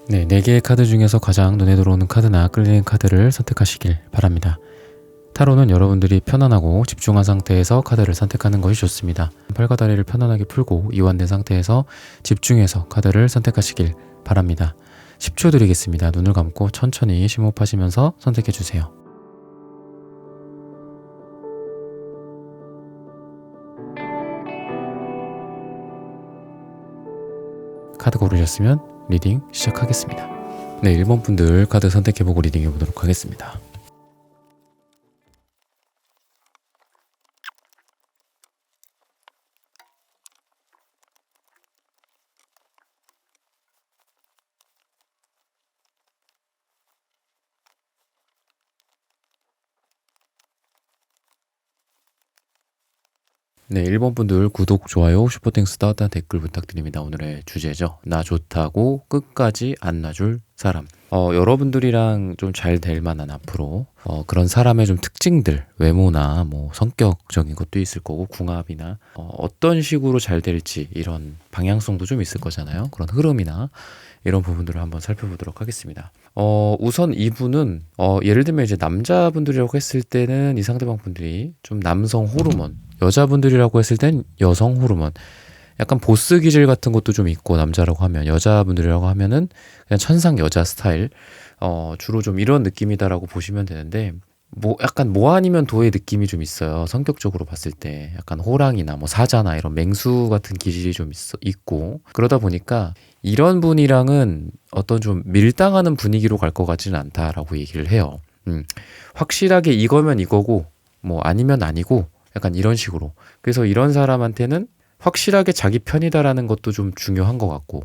네, 4개의 카드 중에서 가장 눈에 들어오는 카드나 끌리는 카드를 선택하시길 바랍니다. 타로는 여러분들이 편안하고 집중한 상태에서 카드를 선택하는 것이 좋습니다. 팔과 다리를 편안하게 풀고 이완된 상태에서 집중해서 카드를 선택하시길 바랍니다. 10초 드리겠습니다. 눈을 감고 천천히 심호흡하시면서 선택해주세요. 카드 고르셨으면 리딩 시작하겠습니다. 네, 1번 분들 카드 선택해보고 리딩해보도록 하겠습니다. 네, 1번 분들 구독, 좋아요, 슈퍼땡스 따뜻한 댓글 부탁드립니다. 오늘의 주제죠. 나 좋다고 끝까지 안 놔줄 사람. 여러분들이랑 좀 잘 될 만한 앞으로 그런 사람의 좀 특징들, 외모나 뭐 성격적인 것도 있을 거고 궁합이나 어떤 식으로 잘 될지 이런 방향성도 좀 있을 거잖아요. 그런 흐름이나 이런 부분들을 한번 살펴보도록 하겠습니다. 우선 이분은 예를 들면 이제 남자분들이라고 했을 때는 이 상대방 분들이 좀 남성 호르몬, 여자분들이라고 했을 땐 여성 호르몬, 약간 보스 기질 같은 것도 좀 있고, 남자라고 하면, 여자분들이라고 하면은 그냥 천상 여자 스타일, 주로 좀 이런 느낌이다라고 보시면 되는데, 뭐 약간 뭐 아니면 도의 느낌이 좀 있어요. 성격적으로 봤을 때 약간 호랑이나 뭐 사자나 이런 맹수 같은 기질이 좀 있고, 그러다 보니까 이런 분이랑은 어떤 좀 밀당하는 분위기로 갈 것 같지는 않다라고 얘기를 해요. 확실하게 이거면 이거고 뭐 아니면 아니고 약간 이런 식으로. 그래서 이런 사람한테는 확실하게 자기 편이다라는 것도 좀 중요한 것 같고,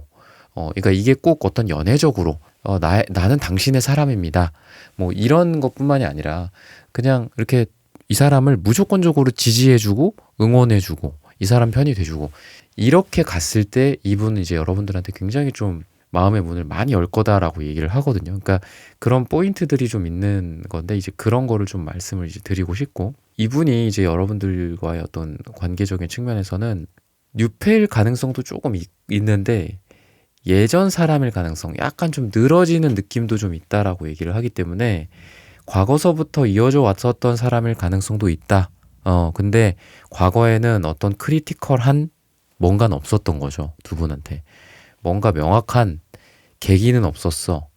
그러니까 이게 꼭 어떤 연애적으로 나는 당신의 사람입니다. 뭐 이런 것뿐만이 아니라 그냥 이렇게 이 사람을 무조건적으로 지지해주고 응원해주고 이 사람 편이 돼주고 이렇게 갔을 때 이분은 이제 여러분들한테 굉장히 좀 마음의 문을 많이 열 거다라고 얘기를 하거든요. 그러니까 그런 포인트들이 좀 있는 건데 이제 그런 거를 좀 말씀을 이제 드리고 싶고, 이분이 이제 여러분들과의 어떤 관계적인 측면에서는 뉴페일 가능성도 조금 있는데 예전 사람일 가능성, 약간 좀 늘어지는 느낌도 좀 있다라고 얘기를 하기 때문에 과거서부터 이어져 왔었던 사람일 가능성도 있다. 근데 과거에는 어떤 크리티컬한 뭔가는 없었던 거죠. 두 분한테. 뭔가 명확한 계기는 없었어.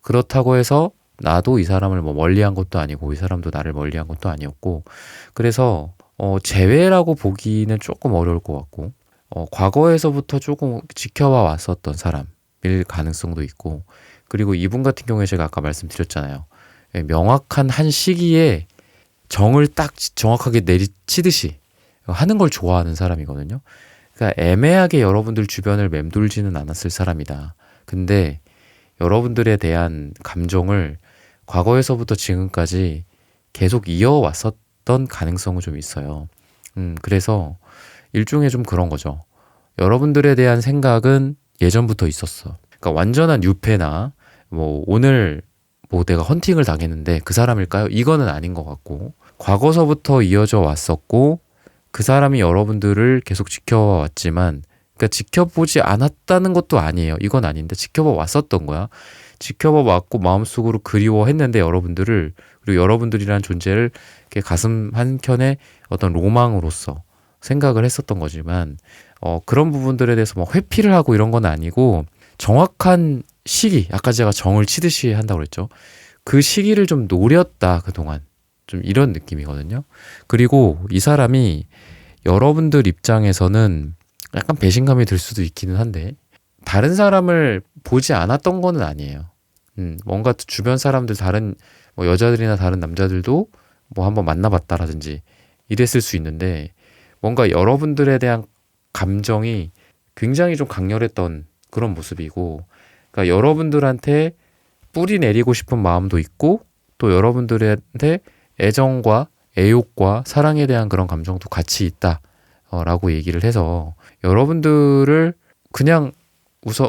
그렇다고 해서 나도 이 사람을 뭐 멀리한 것도 아니고 이 사람도 나를 멀리한 것도 아니었고, 그래서 재회라고 보기는 조금 어려울 것 같고, 과거에서부터 조금 지켜와 왔었던 사람일 가능성도 있고, 그리고 이분 같은 경우에 제가 아까 말씀드렸잖아요. 예, 명확한 한 시기에 정을 딱 정확하게 내리치듯이 하는 걸 좋아하는 사람이거든요. 그러니까 애매하게 여러분들 주변을 맴돌지는 않았을 사람이다. 근데 여러분들에 대한 감정을 과거에서부터 지금까지 계속 이어왔었던 가능성은 좀 있어요. 그래서 일종의 좀 그런 거죠. 여러분들에 대한 생각은 예전부터 있었어. 그러니까 완전한 유패나 뭐 오늘 뭐 내가 헌팅을 당했는데 그 사람일까요? 이거는 아닌 것 같고, 과거서부터 이어져 왔었고 그 사람이 여러분들을 계속 지켜왔지만, 그러니까 지켜보지 않았다는 것도 아니에요. 이건 아닌데 지켜봐 왔었던 거야. 지켜봐 왔고 마음속으로 그리워했는데 여러분들을, 그리고 여러분들이라는 존재를 이렇게 가슴 한켠에 어떤 로망으로서 생각을 했었던 거지만, 그런 부분들에 대해서 뭐 회피를 하고 이런 건 아니고 정확한 시기, 아까 제가 정을 치듯이 한다고 그랬죠. 그 시기를 좀 노렸다 그동안. 좀 이런 느낌이거든요. 그리고 이 사람이 여러분들 입장에서는 약간 배신감이 들 수도 있기는 한데 다른 사람을 보지 않았던 거는 아니에요. 뭔가 주변 사람들, 다른 뭐 여자들이나 다른 남자들도 뭐 한번 만나봤다라든지 이랬을 수 있는데, 뭔가 여러분들에 대한 감정이 굉장히 좀 강렬했던 그런 모습이고, 그러니까 여러분들한테 뿌리 내리고 싶은 마음도 있고 또 여러분들한테 애정과 애욕과 사랑에 대한 그런 감정도 같이 있다 라고 얘기를 해서, 여러분들을 그냥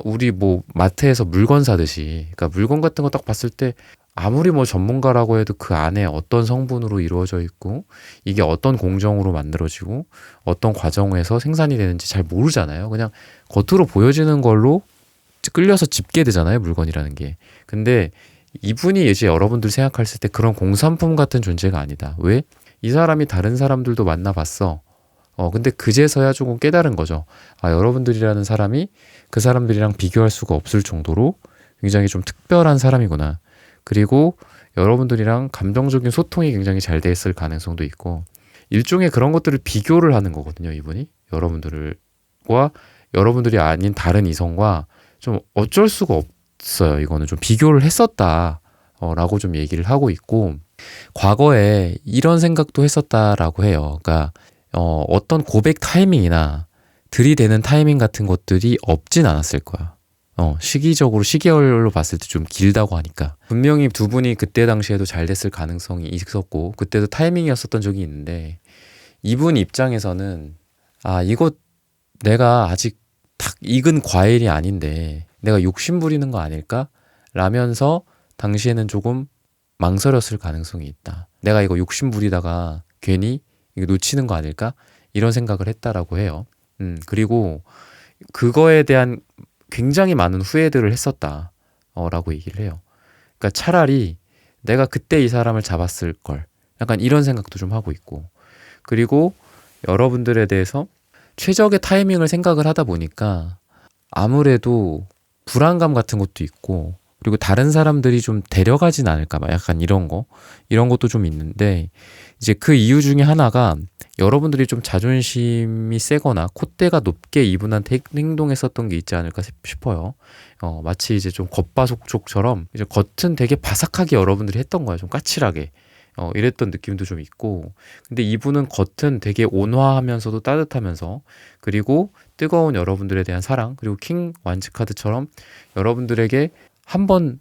우리 뭐 마트에서 물건 사듯이, 그러니까 물건 같은 거 딱 봤을 때 아무리 뭐 전문가라고 해도 그 안에 어떤 성분으로 이루어져 있고 이게 어떤 공정으로 만들어지고 어떤 과정에서 생산이 되는지 잘 모르잖아요. 그냥 겉으로 보여지는 걸로 끌려서 집게 되잖아요, 물건이라는 게. 근데 이분이 이제 여러분들 생각했을 때 그런 공산품 같은 존재가 아니다. 왜? 이 사람이 다른 사람들도 만나봤어. 근데 그제서야 조금 깨달은 거죠. 아, 여러분들이라는 사람이 그 사람들이랑 비교할 수가 없을 정도로 굉장히 좀 특별한 사람이구나. 그리고 여러분들이랑 감정적인 소통이 굉장히 잘 됐을 가능성도 있고, 일종의 그런 것들을 비교를 하는 거거든요, 이분이. 여러분들이 아닌 다른 이성과 좀 어쩔 수가 없어요. 이거는 좀 비교를 했었다. 라고 좀 얘기를 하고 있고, 과거에 이런 생각도 했었다라고 해요. 그러니까 어떤 고백 타이밍이나 들이대는 타이밍 같은 것들이 없진 않았을 거야. 시기별로 봤을 때 좀 길다고 하니까. 분명히 두 분이 그때 당시에도 잘 됐을 가능성이 있었고, 그때도 타이밍이었었던 적이 있는데, 이분 입장에서는, 아, 이거 내가 아직 딱 익은 과일이 아닌데, 내가 욕심 부리는 거 아닐까? 라면서 당시에는 조금 망설였을 가능성이 있다. 내가 이거 욕심 부리다가 괜히 이거 놓치는 거 아닐까? 이런 생각을 했다라고 해요. 그리고 그거에 대한 굉장히 많은 후회들을 했었다. 라고 얘기를 해요. 그러니까 차라리 내가 그때 이 사람을 잡았을 걸. 약간 이런 생각도 좀 하고 있고. 그리고 여러분들에 대해서 최적의 타이밍을 생각을 하다 보니까 아무래도 불안감 같은 것도 있고, 그리고 다른 사람들이 좀 데려가진 않을까 봐 약간 이런 것도 좀 있는데, 이제 그 이유 중에 하나가 여러분들이 좀 자존심이 세거나 콧대가 높게 이분한테 행동했었던 게 있지 않을까 싶어요. 마치 이제 좀 겉바속촉처럼 이제 겉은 되게 바삭하게 여러분들이 했던 거예요. 좀 까칠하게. 이랬던 느낌도 좀 있고, 근데 이분은 겉은 되게 온화하면서도 따뜻하면서, 그리고 뜨거운 여러분들에 대한 사랑, 그리고 킹 완즈 카드처럼 여러분들에게 한번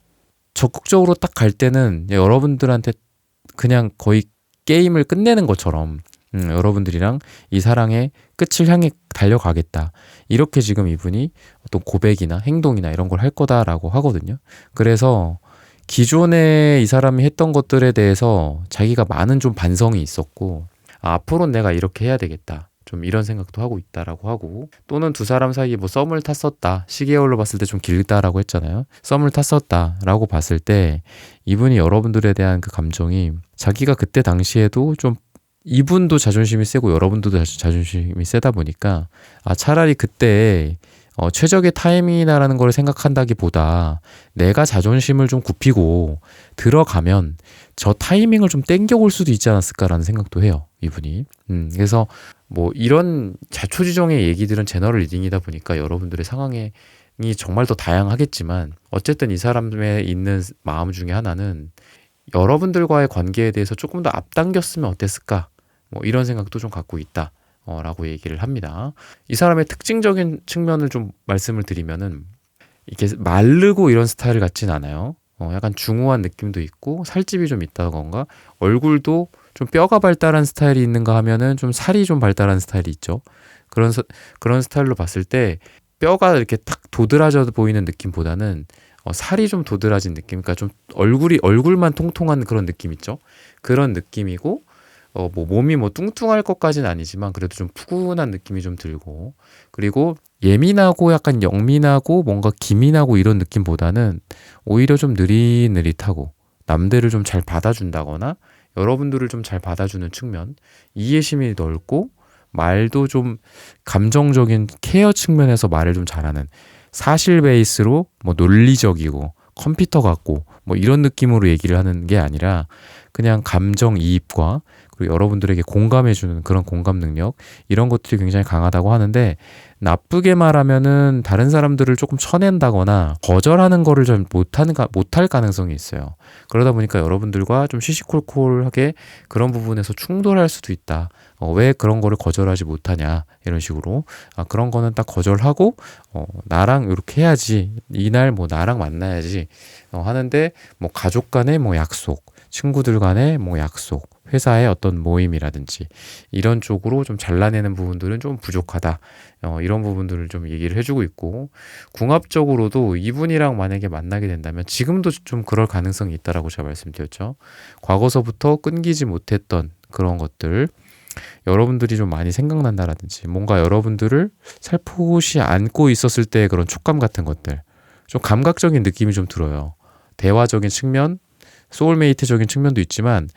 적극적으로 딱 갈 때는 여러분들한테 그냥 거의 게임을 끝내는 것처럼 여러분들이랑 이 사랑의 끝을 향해 달려가겠다. 이렇게 지금 이분이 어떤 고백이나 행동이나 이런 걸 할 거다라고 하거든요. 그래서 기존에 이 사람이 했던 것들에 대해서 자기가 많은 좀 반성이 있었고, 앞으로는 내가 이렇게 해야 되겠다. 좀 이런 생각도 하고 있다라고 하고, 또는 두 사람 사이에 뭐 썸을 탔었다. 시계열로 봤을 때 좀 길다라고 했잖아요. 썸을 탔었다라고 봤을 때 이분이 여러분들에 대한 그 감정이, 자기가 그때 당시에도 좀, 이분도 자존심이 세고 여러분도 자존심이 세다 보니까, 차라리 그때 최적의 타이밍이라는 걸 생각한다기보다 내가 자존심을 좀 굽히고 들어가면 저 타이밍을 좀 땡겨올 수도 있지 않았을까라는 생각도 해요, 이분이. 그래서 뭐 이런 자초지종의 얘기들은 제너럴 리딩이다 보니까 여러분들의 상황이 정말 더 다양하겠지만, 어쨌든 이 사람의 있는 마음 중에 하나는 여러분들과의 관계에 대해서 조금 더 앞당겼으면 어땠을까, 뭐 이런 생각도 좀 갖고 있다 라고 얘기를 합니다. 이 사람의 특징적인 측면을 좀 말씀을 드리면은, 이게 마르고 이런 스타일 같진 않아요. 약간 중후한 느낌도 있고 살집이 좀 있다던가, 얼굴도 좀 뼈가 발달한 스타일이 있는가 하면은 좀 살이 좀 발달한 스타일이 있죠. 그런 스타일로 봤을 때 뼈가 이렇게 탁 도드라져 보이는 느낌보다는 살이 좀 도드라진 느낌, 그러니까 좀 얼굴만 통통한 그런 느낌 있죠. 그런 느낌이고, 뭐 몸이 뭐 뚱뚱할 것까지는 아니지만 그래도 좀 푸근한 느낌이 좀 들고, 그리고 예민하고 약간 영민하고 뭔가 기민하고 이런 느낌보다는 오히려 좀 느릿느릿하고 남들을 좀 잘 받아준다거나 여러분들을 좀 잘 받아주는 측면, 이해심이 넓고 말도 좀 감정적인 케어 측면에서 말을 좀 잘하는, 사실 베이스로 뭐 논리적이고 컴퓨터 같고 뭐 이런 느낌으로 얘기를 하는 게 아니라 그냥 감정 이입과, 그리고 여러분들에게 공감해주는 그런 공감 능력, 이런 것들이 굉장히 강하다고 하는데, 나쁘게 말하면은 다른 사람들을 조금 쳐낸다거나 거절하는 거를 좀 못할 가능성이 있어요. 그러다 보니까 여러분들과 좀 시시콜콜하게 그런 부분에서 충돌할 수도 있다. 왜 그런 거를 거절하지 못하냐, 이런 식으로. 그런 거는 딱 거절하고 나랑 이렇게 해야지, 이날 뭐 나랑 만나야지 하는데, 뭐 가족 간의 뭐 약속, 친구들 간의 뭐 약속, 회사의 어떤 모임이라든지 이런 쪽으로 좀 잘라내는 부분들은 좀 부족하다. 이런 부분들을 좀 얘기를 해주고 있고, 궁합적으로도 이분이랑 만약에 만나게 된다면 지금도 좀 그럴 가능성이 있다라고 제가 말씀드렸죠. 과거서부터 끊기지 못했던 그런 것들, 여러분들이 좀 많이 생각난다라든지, 뭔가 여러분들을 살포시 안고 있었을 때의 그런 촉감 같은 것들, 좀 감각적인 느낌이 좀 들어요. 대화적인 측면, 소울메이트적인 측면도 있지만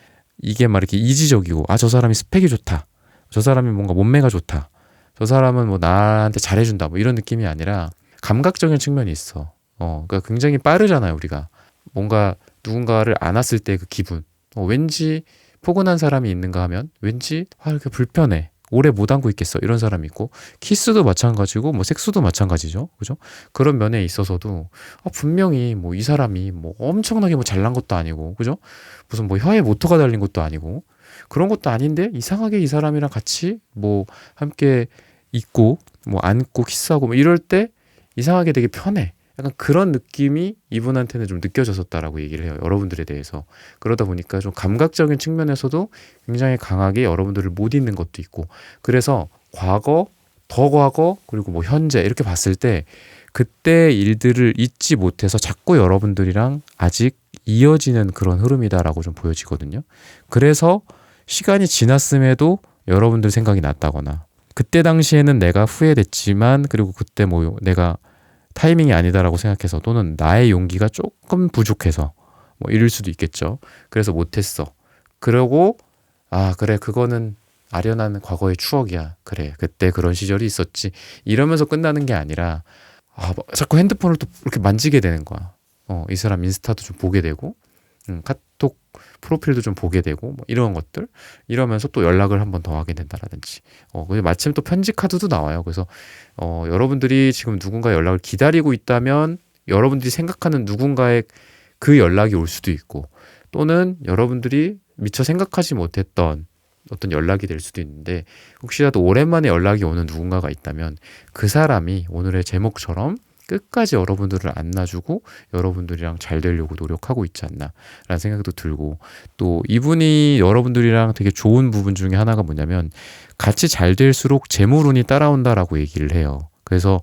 이게 막 이렇게 이지적이고 저 사람이 스펙이 좋다. 저 사람이 뭔가 몸매가 좋다. 저 사람은 뭐 나한테 잘해준다. 뭐 이런 느낌이 아니라 감각적인 측면이 있어. 그러니까 굉장히 빠르잖아요, 우리가. 뭔가 누군가를 안았을 때 그 기분. 왠지 포근한 사람이 있는가 하면 왠지 이렇게 불편해. 오래 못 안고 있겠어. 이런 사람이 있고 키스도 마찬가지고 뭐 섹스도 마찬가지죠. 그죠? 그런 면에 있어서도 분명히 뭐 이 사람이 뭐 엄청나게 뭐 잘난 것도 아니고 그죠? 무슨 뭐 혀에 모터가 달린 것도 아니고 그런 것도 아닌데 이상하게 이 사람이랑 같이 뭐 함께 있고 뭐 안고 키스하고 뭐 이럴 때 이상하게 되게 편해. 약간 그런 느낌이 이분한테는 좀 느껴졌었다라고 얘기를 해요. 여러분들에 대해서. 그러다 보니까 좀 감각적인 측면에서도 굉장히 강하게 여러분들을 못 잊는 것도 있고. 그래서 과거, 더 과거, 그리고 뭐 현재 이렇게 봤을 때 그때 일들을 잊지 못해서 자꾸 여러분들이랑 아직 이어지는 그런 흐름이다라고 좀 보여지거든요. 그래서 시간이 지났음에도 여러분들 생각이 났다거나 그때 당시에는 내가 후회됐지만 그리고 그때 뭐 내가 타이밍이 아니다라고 생각해서 또는 나의 용기가 조금 부족해서 뭐 이럴 수도 있겠죠. 그래서 못했어. 그러고 그래 그거는 아련한 과거의 추억이야. 그래 그때 그런 시절이 있었지. 이러면서 끝나는 게 아니라 자꾸 핸드폰을 또 이렇게 만지게 되는 거야. 이 사람 인스타도 좀 보게 되고 카톡 프로필도 좀 보게 되고 뭐 이런 것들 이러면서 또 연락을 한 번 더 하게 된다라든지 근데 마침 또 편지 카드도 나와요. 그래서 여러분들이 지금 누군가 연락을 기다리고 있다면 여러분들이 생각하는 누군가의 그 연락이 올 수도 있고 또는 여러분들이 미처 생각하지 못했던 어떤 연락이 될 수도 있는데 혹시라도 오랜만에 연락이 오는 누군가가 있다면 그 사람이 오늘의 제목처럼 끝까지 여러분들을 안아주고 여러분들이랑 잘 되려고 노력하고 있지 않나라는 생각도 들고 또 이분이 여러분들이랑 되게 좋은 부분 중에 하나가 뭐냐면 같이 잘 될수록 재물운이 따라온다라고 얘기를 해요. 그래서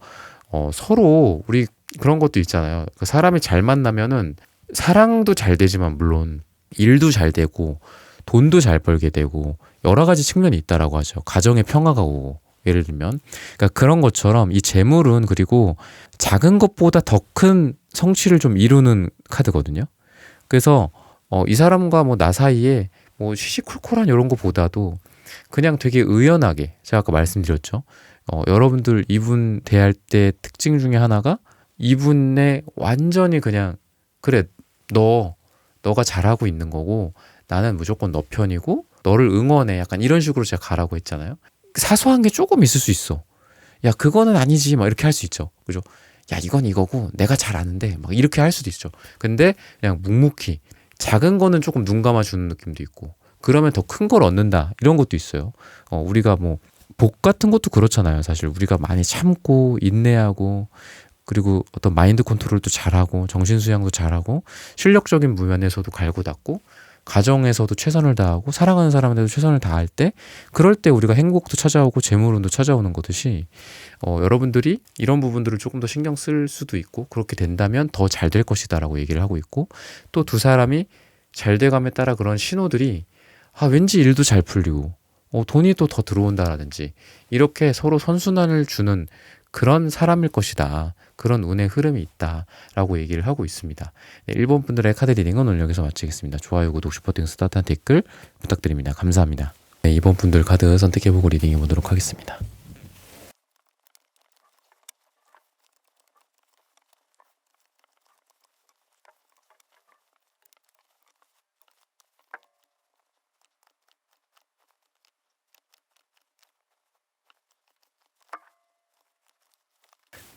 서로 우리 그런 것도 있잖아요. 그 사람이 잘 만나면은 사랑도 잘 되지만 물론 일도 잘 되고 돈도 잘 벌게 되고 여러 가지 측면이 있다라고 하죠. 가정의 평화가 오고 예를 들면 그러니까 그런 것처럼 이 재물은 그리고 작은 것보다 더 큰 성취를 좀 이루는 카드거든요. 그래서 이 사람과 뭐 나 사이에 뭐 시시콜콜한 이런 것보다도 그냥 되게 의연하게 제가 아까 말씀드렸죠. 여러분들 이분 대할 때 특징 중에 하나가 이분의 완전히 그냥 그래 너가 잘하고 있는 거고 나는 무조건 너 편이고 너를 응원해 약간 이런 식으로 제가 가라고 했잖아요. 사소한 게 조금 있을 수 있어. 야 그거는 아니지 막 이렇게 할 수 있죠. 그죠? 야 이건 이거고 내가 잘 아는데 막 이렇게 할 수도 있죠. 근데 그냥 묵묵히 작은 거는 조금 눈 감아주는 느낌도 있고 그러면 더 큰 걸 얻는다 이런 것도 있어요. 우리가 뭐 복 같은 것도 그렇잖아요. 사실 우리가 많이 참고 인내하고 그리고 어떤 마인드 컨트롤도 잘하고 정신 수양도 잘하고 실력적인 부면에서도 갈고 닦고 가정에서도 최선을 다하고 사랑하는 사람한테도 최선을 다할 때 그럴 때 우리가 행복도 찾아오고 재물운도 찾아오는 거듯이 여러분들이 이런 부분들을 조금 더 신경 쓸 수도 있고 그렇게 된다면 더 잘 될 것이다 라고 얘기를 하고 있고 또 두 사람이 잘 돼감에 따라 그런 신호들이 왠지 일도 잘 풀리고 돈이 또 더 들어온다라든지 이렇게 서로 선순환을 주는 그런 사람일 것이다. 그런 운의 흐름이 있다라고 얘기를 하고 있습니다. 네, 1번 분들의 카드 리딩은 오늘 여기서 마치겠습니다. 좋아요, 구독, 슈퍼땡, 스타트한 댓글 부탁드립니다. 감사합니다. 네, 2번 분들 카드 선택해보고 리딩해 보도록 하겠습니다.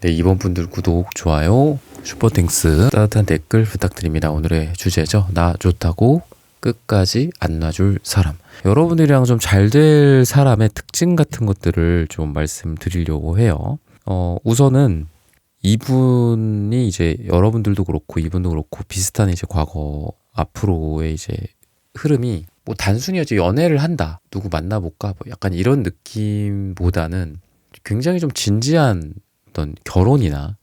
네, 2번 분들 구독, 좋아요, 슈퍼땡스, 따뜻한 댓글 부탁드립니다. 오늘의 주제죠. 나 좋다고 끝까지 안 놔줄 사람. 여러분들이랑 좀 잘 될 사람의 특징 같은 것들을 좀 말씀드리려고 해요. 우선은 이분이 이제 여러분들도 그렇고 이분도 그렇고 비슷한 이제 과거 앞으로의 이제 흐름이 뭐 단순히 이제 연애를 한다, 누구 만나볼까, 뭐 약간 이런 느낌보다는 굉장히 좀 진지한 어떤 결혼이나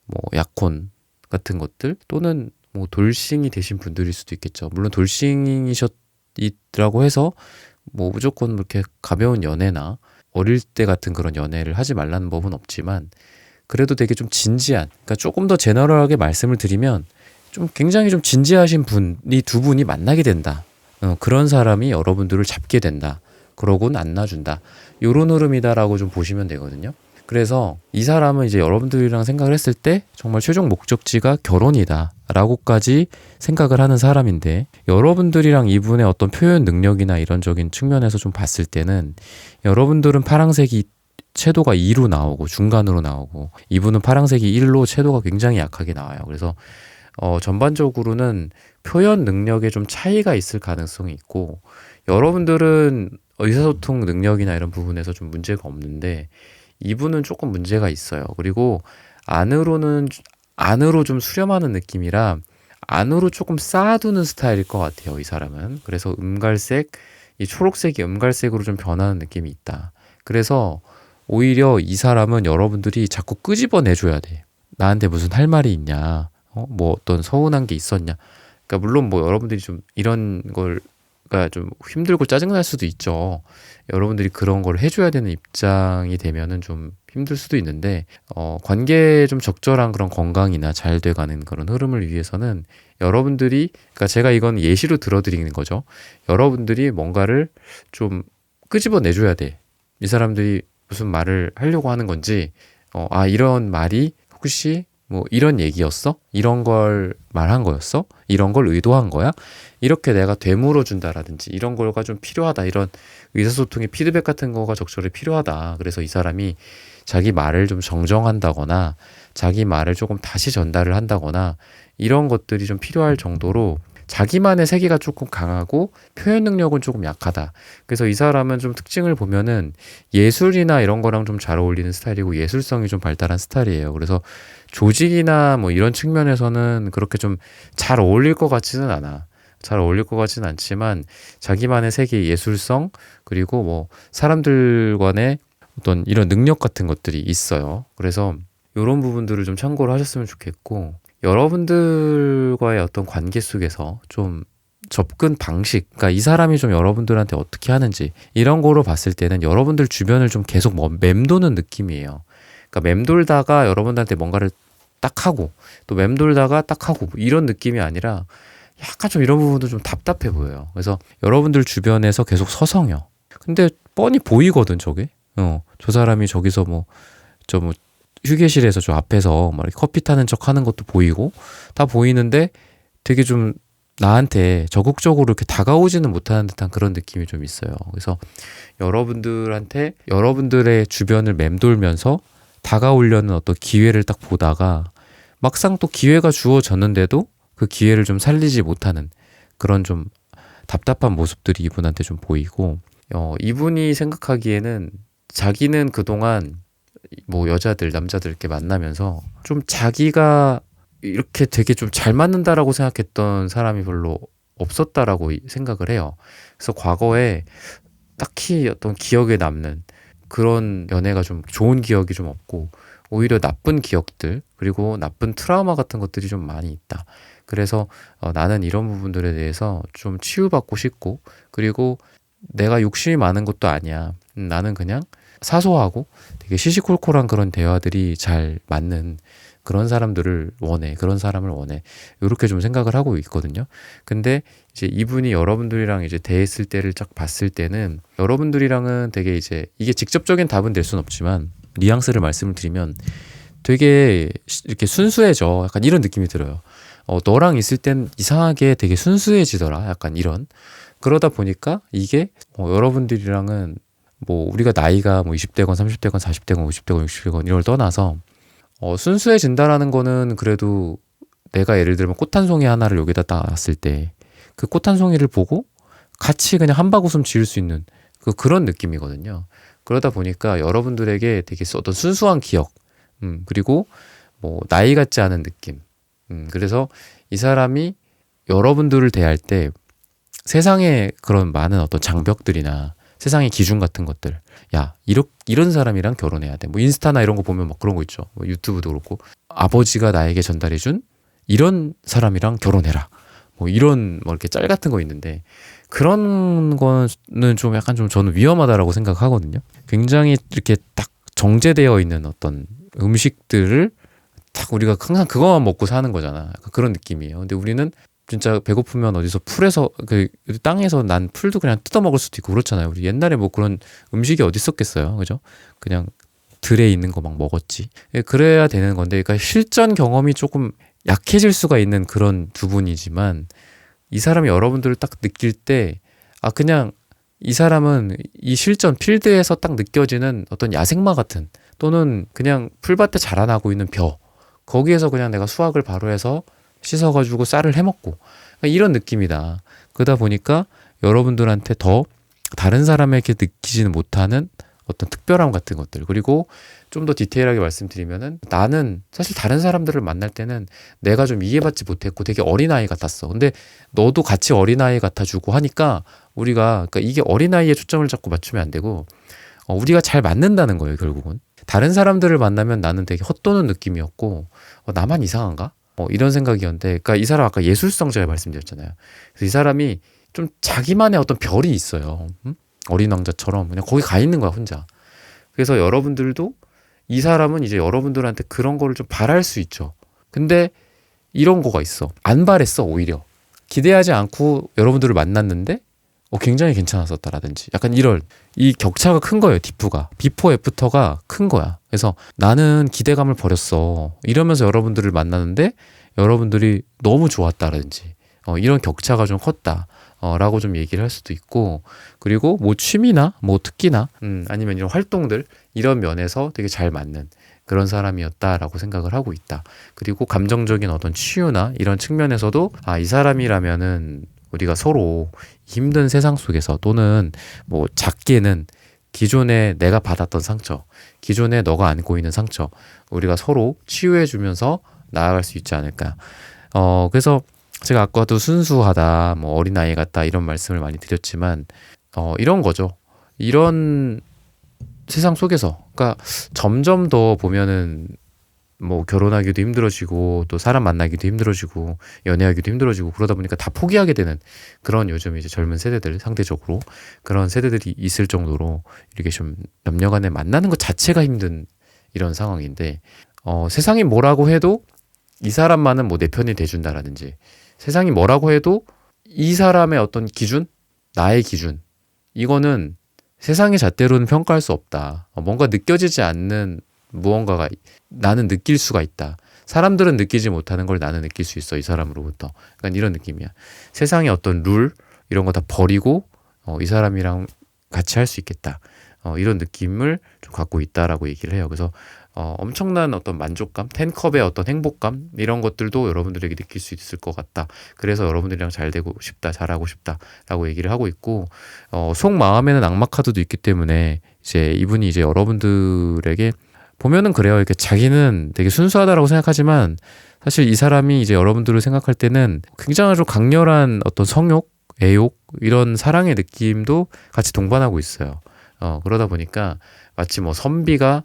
뭐 약혼 같은 것들 또는 뭐 돌싱이 되신 분들일 수도 있겠죠. 물론 돌싱이셨더라고 해서 뭐 무조건 이렇게 가벼운 연애나 어릴 때 같은 그런 연애를 하지 말라는 법은 없지만 그래도 되게 좀 진지한, 그러니까 조금 더 제너럴하게 말씀을 드리면 좀 굉장히 좀 진지하신 분이 두 분이 만나게 된다. 그런 사람이 여러분들을 잡게 된다. 그러고는 안 놔준다. 요런 흐름이다라고 좀 보시면 되거든요. 그래서 이 사람은 이제 여러분들이랑 생각을 했을 때 정말 최종 목적지가 결혼이다 라고까지 생각을 하는 사람인데, 여러분들이랑 이분의 어떤 표현 능력이나 이런적인 측면에서 좀 봤을 때는 여러분들은 파랑색이 채도가 2로 나오고 중간으로 나오고, 이분은 파랑색이 1로 채도가 굉장히 약하게 나와요. 그래서 전반적으로는 표현 능력에 좀 차이가 있을 가능성이 있고, 여러분들은 의사소통 능력이나 이런 부분에서 좀 문제가 없는데 이분은 조금 문제가 있어요. 그리고 안으로 좀 수렴하는 느낌이라 안으로 조금 쌓아두는 스타일일 것 같아요, 이 사람은. 그래서 이 초록색이 음갈색으로 좀 변하는 느낌이 있다. 그래서 오히려 이 사람은 여러분들이 자꾸 끄집어내줘야 돼. 나한테 무슨 할 말이 있냐, 뭐 어떤 서운한 게 있었냐. 그러니까 물론 뭐 여러분들이 좀 이런 걸, 그러니까 좀 힘들고 짜증날 수도 있죠. 여러분들이 그런 걸 해줘야 되는 입장이 되면은 좀 힘들 수도 있는데, 관계에 좀 적절한 그런 건강이나 잘 돼가는 그런 흐름을 위해서는 여러분들이, 그러니까 제가 이건 예시로 들어드리는 거죠. 여러분들이 뭔가를 좀 끄집어 내줘야 돼. 이 사람들이 무슨 말을 하려고 하는 건지, 이런 말이 혹시 뭐 이런 얘기였어? 이런 걸 말한 거였어? 이런 걸 의도한 거야? 이렇게 내가 되물어 준다라든지 이런 거가 좀 필요하다. 이런 의사소통의 피드백 같은 거가 적절히 필요하다. 그래서 이 사람이 자기 말을 좀 정정한다거나 자기 말을 조금 다시 전달을 한다거나 이런 것들이 좀 필요할 정도로 자기만의 세계가 조금 강하고 표현 능력은 조금 약하다. 그래서 이 사람은 좀 특징을 보면은 예술이나 이런 거랑 좀 잘 어울리는 스타일이고 예술성이 좀 발달한 스타일이에요. 그래서 조직이나 뭐 이런 측면에서는 그렇게 좀 잘 어울릴 것 같지는 않아. 잘 어울릴 것 같지는 않지만 자기만의 세계, 예술성, 그리고 뭐 사람들 간의 어떤 이런 능력 같은 것들이 있어요. 그래서 이런 부분들을 좀 참고를 하셨으면 좋겠고, 여러분들과의 어떤 관계 속에서 좀 접근 방식, 그러니까 이 사람이 좀 여러분들한테 어떻게 하는지 이런 거로 봤을 때는 여러분들 주변을 좀 계속 맴도는 느낌이에요. 그러니까 맴돌다가 여러분들한테 뭔가를 딱 하고 또 맴돌다가 딱 하고 이런 느낌이 아니라 약간 좀 이런 부분도 좀 답답해 보여요. 그래서 여러분들 주변에서 계속 서성여. 근데 뻔히 보이거든, 저게. 저 사람이 저기서 뭐 휴게실에서 저 앞에서 막 이렇게 커피 타는 척 하는 것도 보이고 다 보이는데 되게 좀 나한테 적극적으로 이렇게 다가오지는 못하는 듯한 그런 느낌이 좀 있어요. 그래서 여러분들의 주변을 맴돌면서 다가오려는 어떤 기회를 딱 보다가 막상 또 기회가 주어졌는데도 그 기회를 좀 살리지 못하는 그런 좀 답답한 모습들이 이분한테 좀 보이고, 이분이 생각하기에는 자기는 그동안 뭐 남자들 이렇게 만나면서 좀 자기가 이렇게 되게 좀 잘 맞는다라고 생각했던 사람이 별로 없었다라고 생각을 해요. 그래서 과거에 딱히 어떤 기억에 남는 그런 연애가 좀 좋은 기억이 좀 없고, 오히려 나쁜 기억들, 그리고 나쁜 트라우마 같은 것들이 좀 많이 있다. 그래서 나는 이런 부분들에 대해서 좀 치유받고 싶고, 그리고 내가 욕심이 많은 것도 아니야. 나는 그냥 사소하고 되게 시시콜콜한 그런 대화들이 잘 맞는 그런 사람들을 원해. 그런 사람을 원해. 이렇게 좀 생각을 하고 있거든요. 근데 이제 이분이 여러분들이랑 이제 대했을 때를 쫙 봤을 때는 여러분들이랑은 되게 이제 이게 직접적인 답은 될 순 없지만 뉘앙스를 말씀을 드리면 되게 이렇게 순수해져. 약간 이런 느낌이 들어요. 너랑 있을 땐 이상하게 되게 순수해지더라. 약간 이런. 그러다 보니까 이게 여러분들이랑은 뭐 우리가 나이가 뭐 20대건 30대건 40대건 50대건 60대건 이걸 떠나서 순수해진다라는 거는 그래도 내가 예를 들면 꽃 한 송이 하나를 여기다 딱 놨을 때 그 꽃 한 송이를 보고 같이 그냥 한바구음 지을 수 있는 그런 느낌이거든요. 그러다 보니까 여러분들에게 되게 어떤 순수한 기억, 그리고 뭐 나이 같지 않은 느낌. 그래서 이 사람이 여러분들을 대할 때 세상에 그런 많은 어떤 장벽들이나 세상의 기준 같은 것들, 야, 이런 사람이랑 결혼해야 돼. 뭐 인스타나 이런 거 보면 막 그런 거 있죠. 뭐 유튜브도 그렇고, 아버지가 나에게 전달해준 이런 사람이랑 결혼해라. 뭐 이런 뭐 이렇게 짤 같은 거 있는데, 그런 거는 좀 약간 좀 저는 위험하다라고 생각하거든요. 굉장히 이렇게 딱 정제되어 있는 어떤 음식들을 딱 우리가 항상 그거만 먹고 사는 거잖아. 약간 그런 느낌이에요. 근데 우리는 진짜 배고프면 어디서 풀에서 그 땅에서 난 풀도 그냥 뜯어 먹을 수도 있고 그렇잖아요. 우리 옛날에 뭐 그런 음식이 어디 있었겠어요, 그죠? 그냥 들에 있는 거 막 먹었지. 예, 그래야 되는 건데, 그러니까 실전 경험이 조금 약해질 수가 있는 그런 두 분이지만 이 사람이 여러분들을 딱 느낄 때, 아, 그냥 이 사람은 이 실전 필드에서 딱 느껴지는 어떤 야생마 같은, 또는 그냥 풀밭에 자라나고 있는 벼, 거기에서 그냥 내가 수확을 바로 해서 씻어가지고 쌀을 해먹고, 그러니까 이런 느낌이다. 그러다 보니까 여러분들한테 더 다른 사람에게 느끼지는 못하는 어떤 특별함 같은 것들, 그리고 좀 더 디테일하게 말씀드리면은, 나는 사실 다른 사람들을 만날 때는 내가 좀 이해받지 못했고 되게 어린아이 같았어. 근데 너도 같이 어린아이 같아주고 하니까 우리가, 그러니까 이게 어린아이에 초점을 자꾸 맞추면 안 되고, 우리가 잘 맞는다는 거예요, 결국은. 다른 사람들을 만나면 나는 되게 헛도는 느낌이었고, 나만 이상한가? 이런 생각이었는데, 그러니까 이 사람 아까 예술성자에 말씀드렸잖아요. 그래서 이 사람이 좀 자기만의 어떤 별이 있어요. 어린 왕자처럼 그냥 거기 가 있는 거야, 혼자. 그래서 여러분들도 이 사람은 이제 여러분들한테 그런 거를 좀 바랄 수 있죠. 근데 이런 거가 있어. 안 바랬어, 오히려. 기대하지 않고 여러분들을 만났는데 굉장히 괜찮았었다라든지, 약간 이런, 이 격차가 큰 거예요. 디프가, 비포 애프터가 큰 거야. 그래서 나는 기대감을 버렸어, 이러면서 여러분들을 만나는데 여러분들이 너무 좋았다라든지, 이런 격차가 좀 컸다 라고 좀 얘기를 할 수도 있고, 그리고 뭐 취미나 뭐 특기나 아니면 이런 활동들, 이런 면에서 되게 잘 맞는 그런 사람이었다라고 생각을 하고 있다. 그리고 감정적인 어떤 치유나 이런 측면에서도, 아, 이 사람이라면은 우리가 서로 힘든 세상 속에서, 또는 뭐 작게는 기존에 내가 받았던 상처, 기존에 너가 안고 있는 상처, 우리가 서로 치유해 주면서 나아갈 수 있지 않을까. 그래서 제가 아까도 순수하다, 뭐 어린아이 같다, 이런 말씀을 많이 드렸지만, 이런 거죠. 이런 세상 속에서, 그러니까 점점 더 보면은 뭐 결혼하기도 힘들어지고, 또 사람 만나기도 힘들어지고, 연애하기도 힘들어지고, 그러다 보니까 다 포기하게 되는 그런, 요즘 이제 젊은 세대들, 상대적으로 그런 세대들이 있을 정도로 이렇게 좀 남녀간에 만나는 것 자체가 힘든 이런 상황인데, 세상이 뭐라고 해도 이 사람만은 뭐 내 편이 돼준다라든지, 세상이 뭐라고 해도 이 사람의 어떤 기준, 나의 기준, 이거는 세상의 잣대로는 평가할 수 없다. 뭔가 느껴지지 않는 무언가가 나는 느낄 수가 있다. 사람들은 느끼지 못하는 걸 나는 느낄 수 있어, 이 사람으로부터. 그러니까 이런 느낌이야. 세상의 어떤 룰, 이런 거 다 버리고 이 사람이랑 같이 할 수 있겠다. 이런 느낌을 좀 갖고 있다라고 얘기를 해요. 그래서 엄청난 어떤 만족감, 10컵의 어떤 행복감, 이런 것들도 여러분들에게 느낄 수 있을 것 같다. 그래서 여러분들이랑 잘 되고 싶다, 잘하고 싶다라고 얘기를 하고 있고, 속마음에는 악마 카드도 있기 때문에 이제 이분이 이제 여러분들에게 보면은 그래요. 이렇게 자기는 되게 순수하다라고 생각하지만, 사실 이 사람이 이제 여러분들을 생각할 때는 굉장히 좀 강렬한 어떤 성욕, 애욕, 이런 사랑의 느낌도 같이 동반하고 있어요. 그러다 보니까 마치 뭐 선비가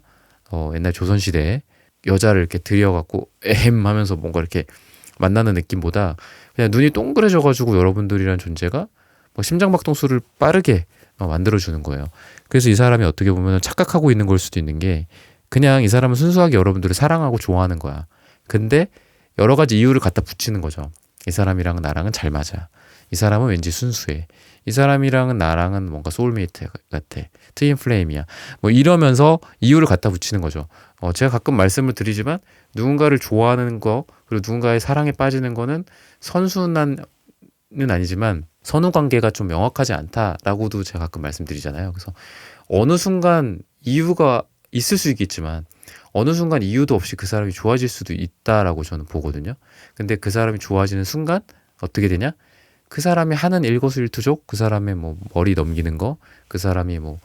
옛날 조선시대에 여자를 이렇게 들여갖고 에헴 하면서 뭔가 이렇게 만나는 느낌보다, 그냥 눈이 동그래져가지고 여러분들이란 존재가 뭐 심장박동수를 빠르게 만들어주는 거예요. 그래서 이 사람이 어떻게 보면 착각하고 있는 걸 수도 있는 게, 그냥 이 사람은 순수하게 여러분들을 사랑하고 좋아하는 거야. 근데 여러 가지 이유를 갖다 붙이는 거죠. 이 사람이랑 나랑은 잘 맞아. 이 사람은 왠지 순수해. 이 사람이랑은 나랑은 뭔가 소울메이트 같아. 트윈 플레임이야. 뭐 이러면서 이유를 갖다 붙이는 거죠. 제가 가끔 말씀을 드리지만, 누군가를 좋아하는 거, 그리고 누군가의 사랑에 빠지는 거는 선순환은 아니지만 선후 관계가 좀 명확하지 않다라고도 제가 가끔 말씀드리잖아요. 그래서 어느 순간 이유가 있을 수 있겠지만, 어느 순간 이유도 없이 그 사람이 좋아질 수도 있다라고 저는 보거든요. 근데 그 사람이 좋아지는 순간 어떻게 되냐? 그 사람이 하는 일거수일투족, 그 사람의 뭐 머리 넘기는 거, 그 사람이 뭐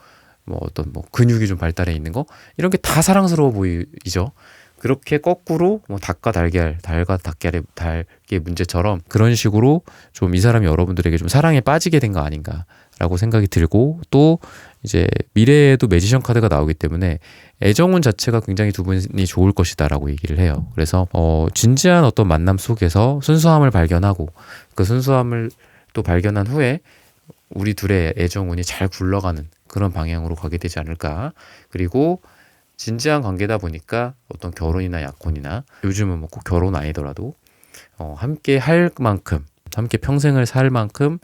어떤 뭐 근육이 좀 발달해 있는 거, 이런 게 다 사랑스러워 보이죠. 그렇게 거꾸로 뭐 닭과 닭의 문제처럼 그런 식으로 좀 이 사람이 여러분들에게 좀 사랑에 빠지게 된 거 아닌가라고 생각이 들고, 또 이제 미래에도 매지션 카드가 나오기 때문에 애정운 자체가 굉장히 두 분이 좋을 것이다라고 얘기를 해요. 그래서 진지한 어떤 만남 속에서 순수함을 발견하고, 그 순수함을 또 발견한 후에 우리 둘의 애정운이 잘 굴러가는 그런 방향으로 가게 되지 않을까. 그리고 진지한 관계다 보니까 어떤 결혼이나 약혼이나 요즘은 뭐 꼭 결혼 아니더라도 함께 할 만큼 함께 평생을 살 만큼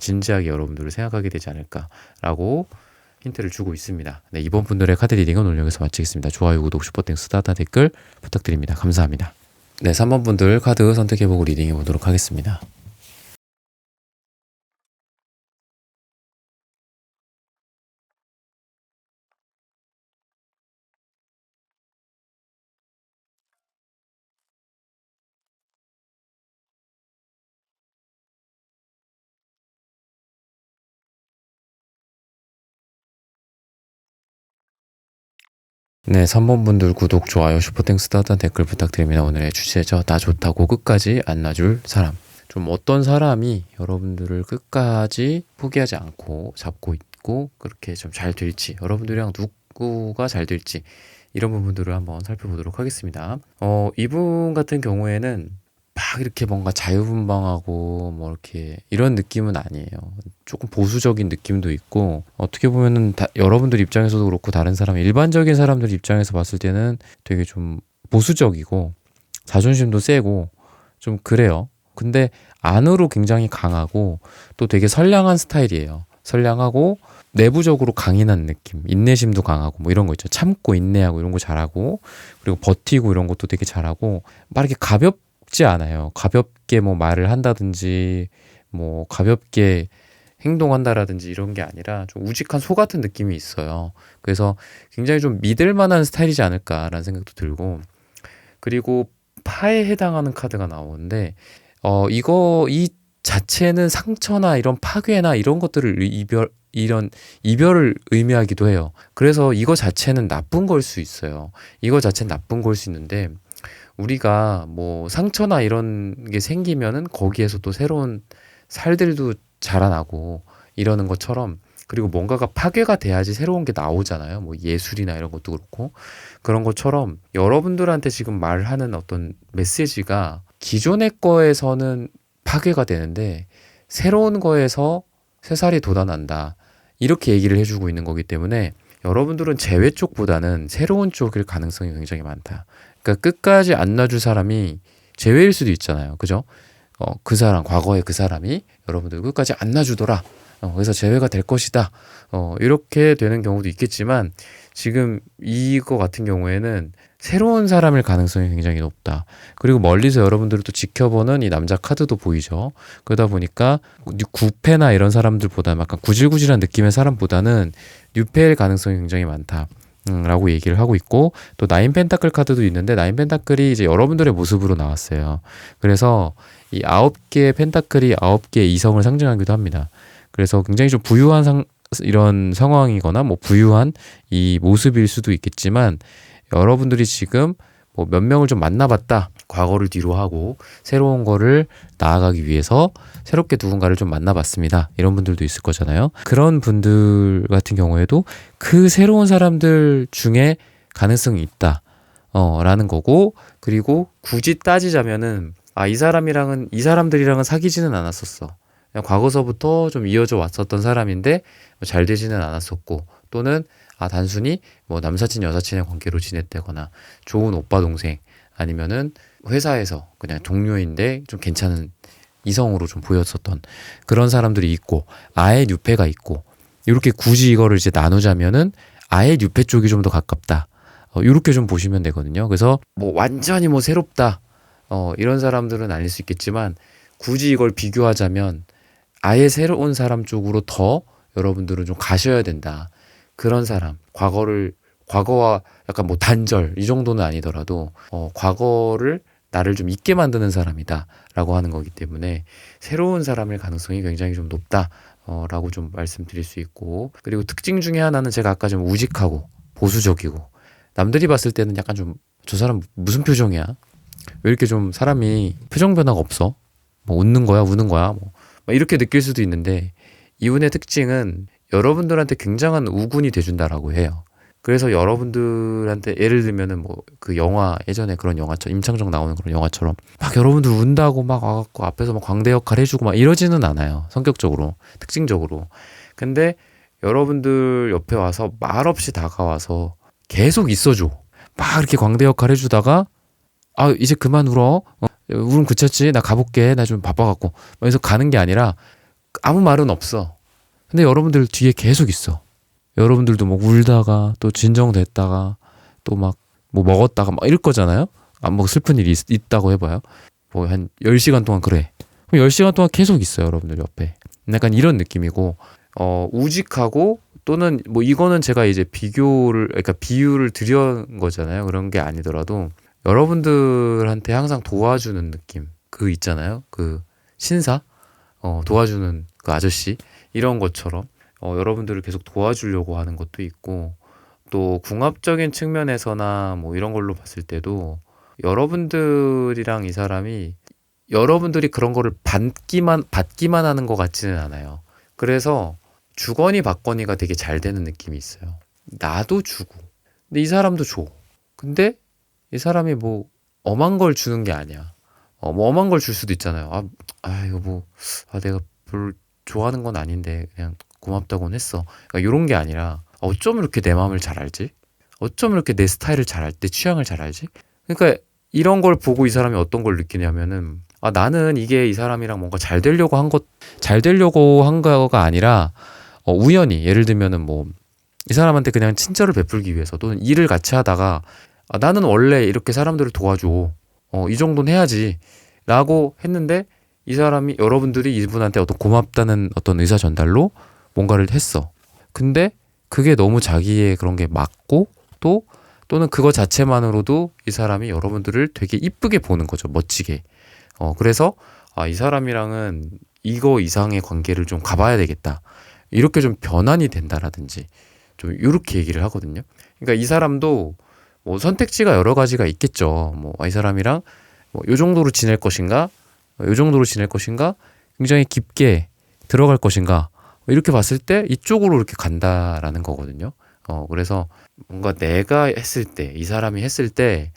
진지하게 여러분들을 생각하게 되지 않을까라고 힌트를 주고 있습니다. 네, 이번 분들의 카드 리딩은 오늘 여기서 마치겠습니다. 좋아요, 구독, 슈퍼땡스, 스타트 댓글 부탁드립니다. 감사합니다. 네, 3번 분들 카드 선택해보고 리딩해보도록 하겠습니다. 네, 3번 분들 구독, 좋아요, 슈퍼땡스, 스타트 댓글 부탁드립니다. 오늘의 주제죠. 나 좋다고 끝까지 안 놔줄 사람. 좀 어떤 사람이 여러분들을 끝까지 포기하지 않고 잡고 있고 그렇게 좀 잘 될지, 여러분들이랑 누구가 잘 될지 이런 부분들을 한번 살펴보도록 하겠습니다. 이분 같은 경우에는 막 이렇게 뭔가 자유분방하고 뭐 이렇게 이런 느낌은 아니에요. 조금 보수적인 느낌도 있고 어떻게 보면은 여러분들 입장에서도 그렇고 다른 사람 일반적인 사람들 입장에서 봤을 때는 되게 좀 보수적이고 자존심도 세고 좀 그래요. 근데 안으로 굉장히 강하고 또 되게 선량한 스타일이에요. 선량하고 내부적으로 강인한 느낌, 인내심도 강하고 뭐 이런 거 있죠. 참고 인내하고 이런 거 잘하고 그리고 버티고 이런 것도 되게 잘하고 막 이렇게 가볍지 않아요. 가볍게 뭐 말을 한다든지 뭐 가볍게 행동한다라든지 이런 게 아니라 좀 우직한 소 같은 느낌이 있어요. 그래서 굉장히 좀 믿을 만한 스타일이지 않을까라는 생각도 들고 그리고 파에 해당하는 카드가 나오는데 이 자체는 상처나 이런 파괴나 이런 것들을 이런 이별을 의미하기도 해요. 그래서 이거 자체는 나쁜 걸 수 있어요. 이거 자체는 나쁜 걸 수 있는데 우리가 뭐 상처나 이런 게 생기면은 거기에서 또 새로운 살들도 자라나고 이러는 것처럼 그리고 뭔가가 파괴가 돼야지 새로운 게 나오잖아요. 뭐 예술이나 이런 것도 그렇고 그런 것처럼 여러분들한테 지금 말하는 어떤 메시지가 기존의 거에서는 파괴가 되는데 새로운 거에서 새살이 돋아난다. 이렇게 얘기를 해주고 있는 거기 때문에 여러분들은 재회 쪽보다는 새로운 쪽일 가능성이 굉장히 많다. 그러니까 끝까지 안 놔줄 사람이 재회일 수도 있잖아요. 그죠? 그 사람, 과거의 그 사람이 여러분들 끝까지 안 놔주더라. 그래서 재회가 될 것이다. 이렇게 되는 경우도 있겠지만 지금 이거 같은 경우에는 새로운 사람일 가능성이 굉장히 높다. 그리고 멀리서 여러분들을 또 지켜보는 이 남자 카드도 보이죠. 그러다 보니까 구패나 이런 사람들보다 약간 구질구질한 느낌의 사람보다는 뉴패일 가능성이 굉장히 많다. 라고 얘기를 하고 있고 또 나인 펜타클 카드도 있는데 나인 펜타클이 이제 여러분들의 모습으로 나왔어요. 그래서 이 9개의 펜타클이 9개의 이성을 상징하기도 합니다. 그래서 굉장히 좀 부유한 이런 상황이거나 뭐 부유한 이 모습일 수도 있겠지만 여러분들이 지금 뭐 몇 명을 좀 만나봤다. 과거를 뒤로 하고 새로운 거를 나아가기 위해서 새롭게 누군가를 좀 만나봤습니다. 이런 분들도 있을 거잖아요. 그런 분들 같은 경우에도 그 새로운 사람들 중에 가능성이 있다. 라는 거고 그리고 굳이 따지자면은 이 사람들이랑은 사귀지는 않았었어. 그냥 과거서부터 좀 이어져 왔었던 사람인데 잘 되지는 않았었고 또는 단순히 뭐 남사친 여사친의 관계로 지냈다거나 좋은 오빠 동생 아니면은 회사에서 그냥 동료인데 좀 괜찮은 이성으로 좀 보였었던 그런 사람들이 있고 아예 뉴페가 있고 이렇게 굳이 이거를 이제 나누자면은 아예 뉴페 쪽이 좀 더 가깝다. 이렇게 좀 보시면 되거든요. 그래서 뭐 완전히 뭐 새롭다. 이런 사람들은 아닐 수 있겠지만 굳이 이걸 비교하자면 아예 새로운 사람 쪽으로 더 여러분들은 좀 가셔야 된다. 그런 사람, 과거와 약간 뭐 단절 이 정도는 아니더라도 과거를 나를 좀 잊게 만드는 사람이다 라고 하는 거기 때문에 새로운 사람일 가능성이 굉장히 좀 높다 라고 좀 말씀드릴 수 있고 그리고 특징 중에 하나는 제가 아까 좀 우직하고 보수적이고 남들이 봤을 때는 약간 좀 저 사람 무슨 표정이야? 왜 이렇게 좀 사람이 표정 변화가 없어? 뭐 웃는 거야, 우는 거야? 뭐 이렇게 느낄 수도 있는데 이분의 특징은 여러분들한테 굉장한 우군이 돼준다라고 해요. 그래서 여러분들한테 예를 들면은 뭐 그 영화 예전에 그런 영화처럼 임창정 나오는 그런 영화처럼 막 여러분들 운다고 막 와갖고 앞에서 막 광대 역할 해주고 막 이러지는 않아요. 성격적으로 특징적으로. 근데 여러분들 옆에 와서 말없이 다가와서 계속 있어줘. 막 이렇게 광대 역할 해주다가 아 이제 그만 울어. 울음 그쳤지. 나 가볼게. 나 좀 바빠갖고. 그래서 가는 게 아니라 아무 말은 없어. 근데 여러분들 뒤에 계속 있어. 여러분들도 뭐 울다가 또 진정됐다가 또 막 뭐 먹었다가 막 이럴 거잖아요. 뭐 슬픈 일이 있다고 해봐요. 뭐 한 10시간 동안 그래. 그럼 10시간 동안 계속 있어요. 여러분들 옆에. 약간 이런 느낌이고 우직하고 또는 뭐 이거는 제가 이제 그러니까 비유를 드린 거잖아요. 그런 게 아니더라도 여러분들한테 항상 도와주는 느낌. 그 있잖아요. 그 신사? 도와주는 그 아저씨? 이런 것처럼 여러분들을 계속 도와주려고 하는 것도 있고 또 궁합적인 측면에서나 뭐 이런 걸로 봤을 때도 여러분들이랑 이 사람이 여러분들이 그런 거를 받기만 하는 것 같지는 않아요. 그래서 주거니 받거니가 되게 잘 되는 느낌이 있어요. 나도 주고, 근데 이 사람도 줘. 근데 이 사람이 뭐 엄한 걸 주는 게 아니야. 뭐 엄한 걸 줄 수도 있잖아요. 이거 뭐, 내가 별로 좋아하는 건 아닌데 그냥 고맙다고는 했어. 그러니까 이런 게 아니라 어쩜 이렇게 내 마음을 잘 알지? 어쩜 이렇게 내 스타일을 잘 알, 내 취향을 잘 알지? 그러니까 이런 걸 보고 이 사람이 어떤 걸 느끼냐면은 나는 이게 이 사람이랑 뭔가 잘 되려고 한 거가 아니라 우연히 예를 들면은 뭐 이 사람한테 그냥 친절을 베풀기 위해서 또는 일을 같이 하다가 나는 원래 이렇게 사람들을 도와줘. 이 정도는 해야지. 라고 했는데 이 사람이 여러분들이 이분한테 어떤 고맙다는 어떤 의사 전달로 뭔가를 했어. 근데 그게 너무 자기의 그런 게 맞고 또는 그거 자체만으로도 이 사람이 여러분들을 되게 이쁘게 보는 거죠. 멋지게. 그래서 이 사람이랑은 이거 이상의 관계를 좀 가봐야 되겠다. 이렇게 좀 변환이 된다라든지 좀 이렇게 얘기를 하거든요. 그러니까 이 사람도 뭐 선택지가 여러 가지가 있겠죠. 뭐 이 사람이랑 요 정도로 지낼 것인가, 요 정도로 지낼 것인가, 굉장히 깊게 들어갈 것인가 이렇게 봤을 때 이쪽으로 이렇게 간다라는 거거든요. 그래서 뭔가 내가 했을 때, 이 사람이 했을 때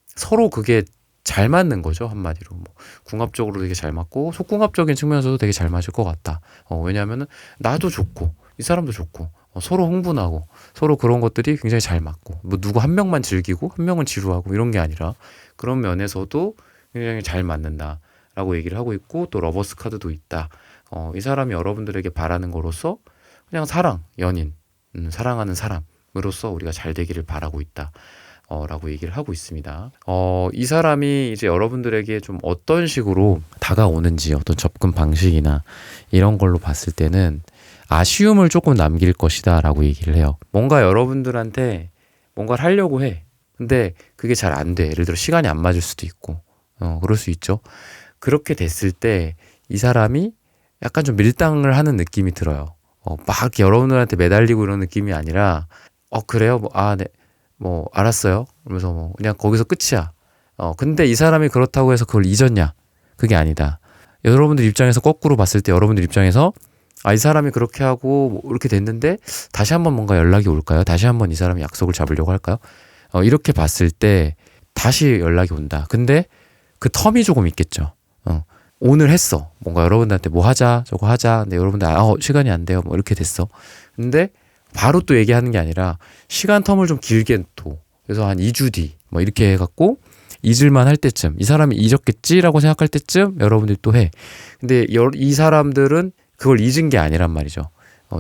서로 그게 잘 맞는 거죠. 한마디로 뭐 궁합적으로 되게 잘 맞고 속궁합적인 측면에서도 되게 잘 맞을 것 같다. 왜냐하면은 나도 좋고 이 사람도 좋고 서로 흥분하고 서로 그런 것들이 굉장히 잘 맞고 뭐 누구 한 명만 즐기고 한 명은 지루하고 이런 게 아니라 그런 면에서도 굉장히 잘 맞는다라고 얘기를 하고 있고 또 러버스 카드도 있다. 이 사람이 여러분들에게 바라는 거로서 그냥 사랑, 연인, 사랑하는 사람으로서 우리가 잘 되기를 바라고 있다. 라고 얘기를 하고 있습니다. 이 사람이 이제 여러분들에게 좀 어떤 식으로 다가오는지 어떤 접근 방식이나 이런 걸로 봤을 때는 아쉬움을 조금 남길 것이다 라고 얘기를 해요. 뭔가 여러분들한테 뭔가를 하려고 해. 근데 그게 잘 안 돼. 예를 들어 시간이 안 맞을 수도 있고 그럴 수 있죠. 그렇게 됐을 때 이 사람이 약간 좀 밀당을 하는 느낌이 들어요. 막 이렇게 여러분들한테 매달리고 이런 느낌이 아니라 그래요? 네. 뭐 알았어요. 그러면서 뭐 그냥 거기서 끝이야. 근데 이 사람이 그렇다고 해서 그걸 잊었냐? 그게 아니다. 여러분들 입장에서 거꾸로 봤을 때 여러분들 입장에서 이 사람이 그렇게 하고 뭐 이렇게 됐는데 다시 한번 뭔가 연락이 올까요? 다시 한번 이 사람이 약속을 잡으려고 할까요? 이렇게 봤을 때 다시 연락이 온다. 근데 그 텀이 조금 있겠죠. 오늘 했어. 뭔가 여러분들한테 뭐 하자, 저거 하자. 근데 여러분들 시간이 안 돼요. 뭐 이렇게 됐어. 근데 바로 또 얘기하는 게 아니라 시간 텀을 좀 길게 둬. 그래서 한 2주 뒤 뭐 이렇게 해갖고 잊을만 할 때쯤 이 사람이 잊었겠지라고 생각할 때쯤 여러분들이 또 해. 근데 이 사람들은 그걸 잊은 게 아니란 말이죠.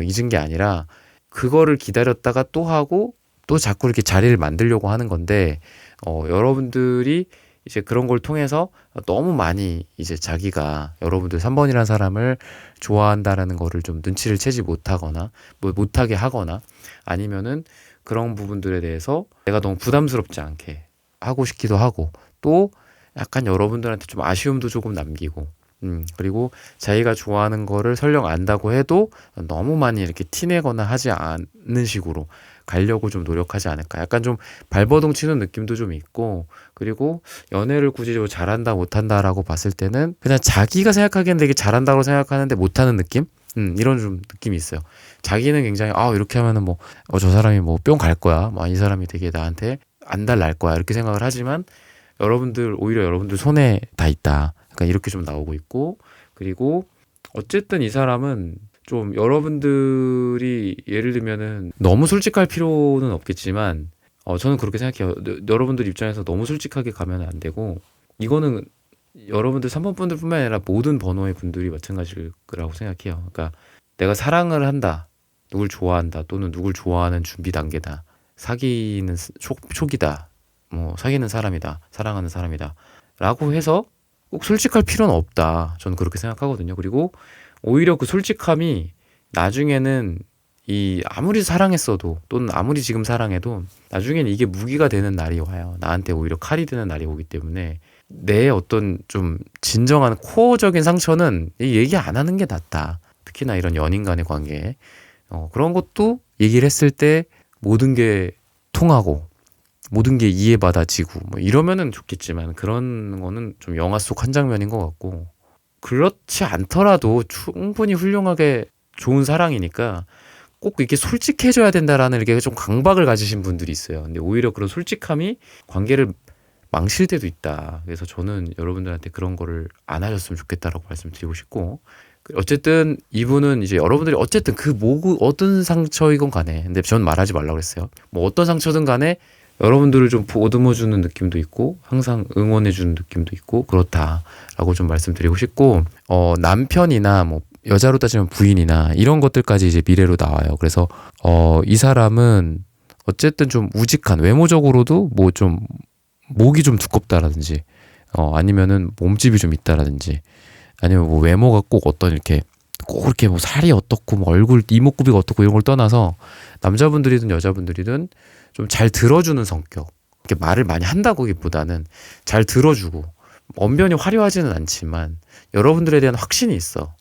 잊은 게 아니라 그거를 기다렸다가 또 하고 또 자꾸 이렇게 자리를 만들려고 하는 건데 여러분들이 이제 그런 걸 통해서 너무 많이 이제 자기가 여러분들 3번이라는 사람을 좋아한다라는 거를 좀 눈치를 채지 못하거나 뭐 못하게 하거나 아니면은 그런 부분들에 대해서 내가 너무 부담스럽지 않게 하고 싶기도 하고 또 약간 여러분들한테 좀 아쉬움도 조금 남기고 그리고 자기가 좋아하는 거를 설령 안다고 해도 너무 많이 이렇게 티내거나 하지 않는 식으로 가려고 좀 노력하지 않을까. 약간 좀 발버둥 치는 느낌도 좀 있고 그리고 연애를 굳이 뭐 잘한다 못한다라고 봤을 때는 그냥 자기가 생각하기에는 되게 잘한다고 생각하는데 못하는 느낌? 이런 좀 느낌이 있어요. 자기는 굉장히 이렇게 하면은 뭐 저 사람이 뭐 뿅 갈 거야. 이 사람이 되게 나한테 안달날 거야. 이렇게 생각을 하지만 오히려 여러분들 손에 다 있다. 약간 이렇게 좀 나오고 있고 그리고 어쨌든 이 사람은 좀 여러분들이 예를 들면은 너무 솔직할 필요는 없겠지만 저는 그렇게 생각해요. 여러분들 입장에서 너무 솔직하게 가면 안 되고, 이거는 여러분들 3번 분들뿐만 아니라 모든 번호의 분들이 마찬가지일 거라고 생각해요. 그러니까 내가 사랑을 한다, 누굴 좋아한다, 또는 누굴 좋아하는 준비 단계다, 사귀는 초기다, 뭐 사귀는 사람이다, 사랑하는 사람이다 라고 해서 꼭 솔직할 필요는 없다. 저는 그렇게 생각하거든요. 그리고 오히려 그 솔직함이 나중에는 이 아무리 사랑했어도, 또는 아무리 지금 사랑해도 나중에는 이게 무기가 되는 날이 와요. 나한테 오히려 칼이 되는 날이 오기 때문에 내 어떤 좀 진정한 코어적인 상처는 이 얘기 안 하는 게 낫다. 특히나 이런 연인 간의 관계, 그런 것도 얘기를 했을 때 모든 게 통하고 모든 게 이해받아지고 뭐 이러면은 좋겠지만, 그런 거는 좀 영화 속 한 장면인 것 같고, 그렇지 않더라도 충분히 훌륭하게 좋은 사랑이니까 꼭 이렇게 솔직해져야 된다라는 이렇게 좀 강박을 가지신 분들이 있어요. 근데 오히려 그런 솔직함이 관계를 망칠 때도 있다. 그래서 저는 여러분들한테 그런 거를 안 하셨으면 좋겠다라고 말씀드리고 싶고, 어쨌든 이분은 이제 여러분들이 어쨌든 그 어떤 상처이건 간에, 근데 저는 말하지 말라고 그랬어요. 뭐 어떤 상처든 간에 여러분들을 좀 보듬어주는 느낌도 있고 항상 응원해주는 느낌도 있고 그렇다라고 좀 말씀드리고 싶고, 남편이나 뭐 여자로 따지면 부인이나 이런 것들까지 이제 미래로 나와요. 그래서 이 사람은 어쨌든 좀 우직한, 외모적으로도 뭐 좀 목이 좀 두껍다라든지, 아니면은 몸집이 좀 있다라든지, 아니면 뭐 외모가 꼭 어떤 이렇게 꼭 이렇게 뭐 살이 어떻고 뭐 얼굴 이목구비가 어떻고 이런 걸 떠나서 남자분들이든 여자분들이든 좀 잘 들어주는 성격, 이렇게 말을 많이 한다고기보다는 잘 들어주고, 언변이 화려하지는 않지만 여러분들에 대한 확신이 있어.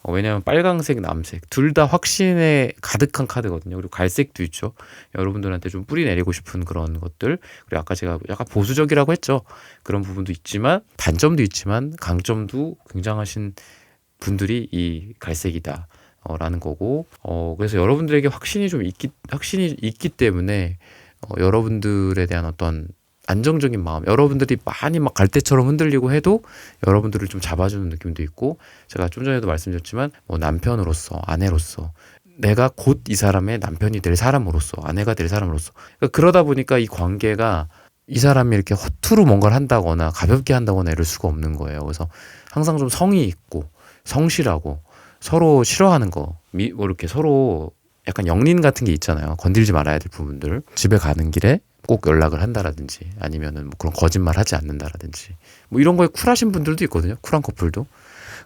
왜냐하면 빨강색, 남색 둘 다 확신에 가득한 카드거든요. 그리고 갈색도 있죠. 여러분들한테 좀 뿌리 내리고 싶은 그런 것들. 그리고 아까 제가 약간 보수적이라고 했죠. 그런 부분도 있지만 단점도 있지만 강점도 굉장하신 분들이 이 갈색이다 라는 거고, 그래서 여러분들에게 확신이 있기 때문에 여러분들에 대한 어떤 안정적인 마음, 여러분들이 많이 막 갈대처럼 흔들리고 해도 여러분들을 좀 잡아주는 느낌도 있고, 제가 좀 전에도 말씀드렸지만 뭐 남편으로서, 아내로서, 내가 곧 이 사람의 남편이 될 사람으로서, 아내가 될 사람으로서, 그러다 보니까 이 관계가 이 사람이 이렇게 허투루 뭔가를 한다거나 가볍게 한다거나 이럴 수가 없는 거예요. 그래서 항상 좀 성의 있고 성실하고, 서로 싫어하는 거, 뭐 이렇게 서로 약간 영린 같은 게 있잖아요. 건들지 말아야 될 부분들. 집에 가는 길에 꼭 연락을 한다라든지, 아니면은 뭐 그런 거짓말 하지 않는다라든지, 뭐 이런 거에 쿨하신 분들도 있거든요. 쿨한 커플도.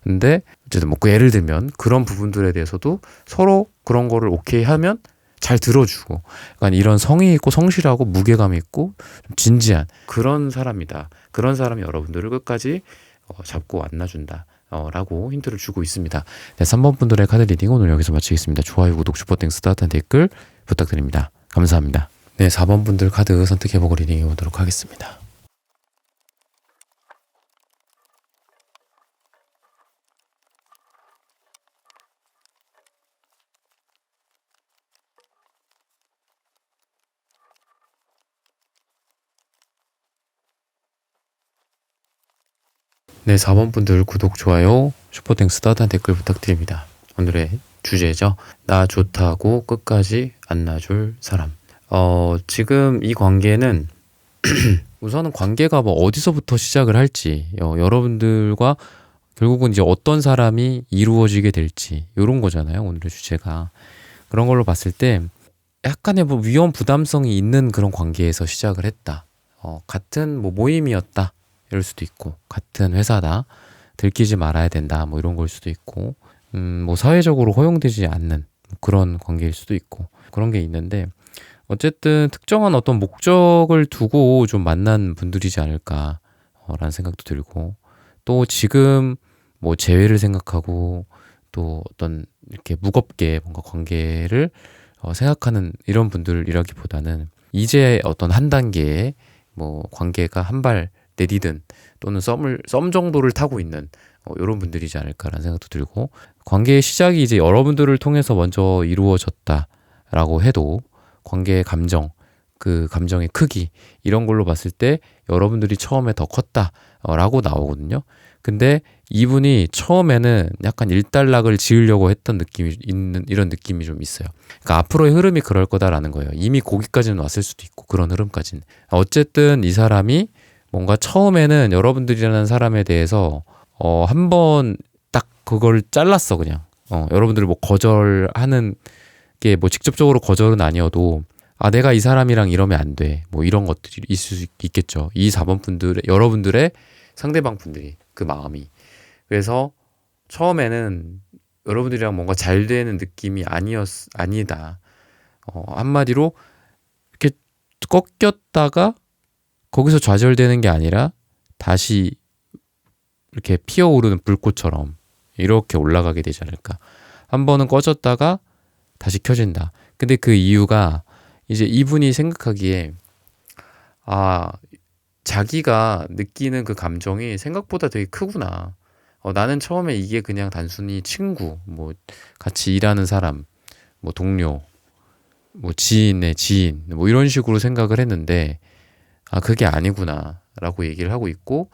근데 어쨌든 뭐 그 예를 들면 그런 부분들에 대해서도 서로 그런 거를 오케이 하면 잘 들어주고, 약간 이런 성의 있고 성실하고 무게감 있고 좀 진지한 그런 사람이다. 그런 사람이 여러분들을 끝까지 잡고 안아준다 라고 힌트를 주고 있습니다. 네, 3번 분들의 카드 리딩 오늘 여기서 마치겠습니다. 좋아요, 구독, 슈퍼땡스, 따뜻한 댓글 부탁드립니다. 감사합니다. 네, 4번 분들 카드 선택해보고 리딩해 보도록 하겠습니다. 네, 4번 분들 구독, 좋아요, 슈퍼땡스, 따뜻한 댓글 부탁드립니다. 오늘의 주제죠. 나 좋다고 끝까지 안 놔줄 사람. 지금 이 관계는 우선은 관계가 뭐 어디서부터 시작을 할지, 여러분들과 결국은 이제 어떤 사람이 이루어지게 될지, 이런 거잖아요. 오늘의 주제가. 그런 걸로 봤을 때 약간의 뭐 위험 부담성이 있는 그런 관계에서 시작을 했다. 같은 뭐 모임이었다. 이럴 수도 있고, 같은 회사다. 들키지 말아야 된다. 뭐 이런 걸 수도 있고, 뭐 사회적으로 허용되지 않는 그런 관계일 수도 있고, 그런 게 있는데, 어쨌든 특정한 어떤 목적을 두고 좀 만난 분들이지 않을까 라는 생각도 들고, 또 지금 뭐 재회를 생각하고 또 어떤 이렇게 무겁게 뭔가 관계를 생각하는 이런 분들이라기보다는 이제 어떤 한 단계에 뭐 관계가 한 발 내디든 또는 썸 정도를 타고 있는 이런 분들이지 않을까라는 생각도 들고, 관계의 시작이 이제 여러분들을 통해서 먼저 이루어졌다라고 해도 관계의 감정, 그 감정의 크기, 이런 걸로 봤을 때 여러분들이 처음에 더 컸다라고 나오거든요. 근데 이분이 처음에는 약간 일단락을 지으려고 했던 느낌이 있는 이런 느낌이 좀 있어요. 그러니까 앞으로의 흐름이 그럴 거다라는 거예요. 이미 거기까지는 왔을 수도 있고 그런 흐름까지는. 어쨌든 이 사람이 뭔가 처음에는 여러분들이라는 사람에 대해서 한번 딱 그걸 잘랐어 그냥. 여러분들이 뭐 거절하는 게 뭐 직접적으로 거절은 아니어도 아 내가 이 사람이랑 이러면 안 돼. 뭐 이런 것들이 있을 수 있겠죠. 이 4번 분들의 여러분들의 상대방 분들이 그 마음이. 그래서 처음에는 여러분들이랑 뭔가 잘 되는 느낌이 아니다. 한마디로 이렇게 꺾였다가 거기서 좌절되는 게 아니라 다시 이렇게 피어오르는 불꽃처럼 이렇게 올라가게 되지 않을까. 한 번은 꺼졌다가 다시 켜진다. 근데 그 이유가 이제 이분이 생각하기에 아, 자기가 느끼는 그 감정이 생각보다 되게 크구나. 나는 처음에 이게 그냥 단순히 친구, 뭐 같이 일하는 사람, 뭐 동료, 뭐 지인의 지인, 뭐 이런 식으로 생각을 했는데 아, 그게 아니구나라고 얘기를 하고 있고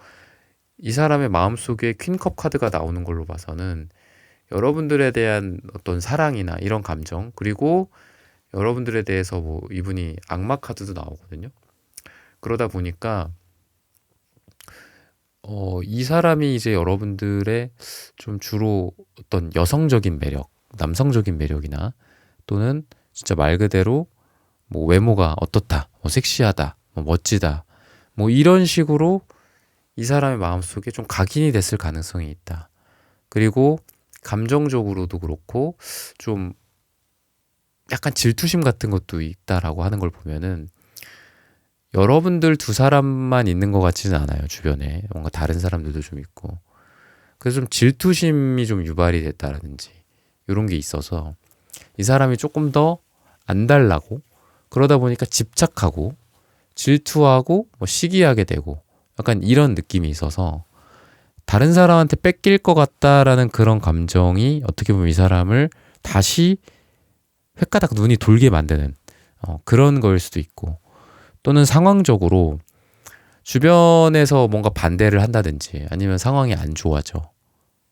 이 사람의 마음속에 퀸컵 카드가 나오는 걸로 봐서는 여러분들에 대한 어떤 사랑이나 이런 감정 그리고 여러분들에 대해서 뭐 이분이 악마 카드도 나오거든요. 그러다 보니까 이 사람이 이제 여러분들의 좀 주로 어떤 여성적인 매력, 남성적인 매력이나 또는 진짜 말 그대로 뭐 외모가 어떻다, 뭐 섹시하다, 뭐 멋지다, 뭐 이런 식으로 이 사람의 마음속에 좀 각인이 됐을 가능성이 있다. 그리고 감정적으로도 그렇고 좀 약간 질투심 같은 것도 있다라고 하는 걸 보면은 여러분들 두 사람만 있는 것 같지는 않아요. 주변에 뭔가 다른 사람들도 좀 있고 그래서 좀 질투심이 좀 유발이 됐다라든지 이런 게 있어서 이 사람이 조금 더 안달나고 그러다 보니까 집착하고 질투하고 뭐 시기하게 되고 약간 이런 느낌이 있어서 다른 사람한테 뺏길 것 같다라는 그런 감정이 어떻게 보면 이 사람을 다시 횟가닥 눈이 돌게 만드는 그런 거일 수도 있고 또는 상황적으로 주변에서 뭔가 반대를 한다든지 아니면 상황이 안 좋아져.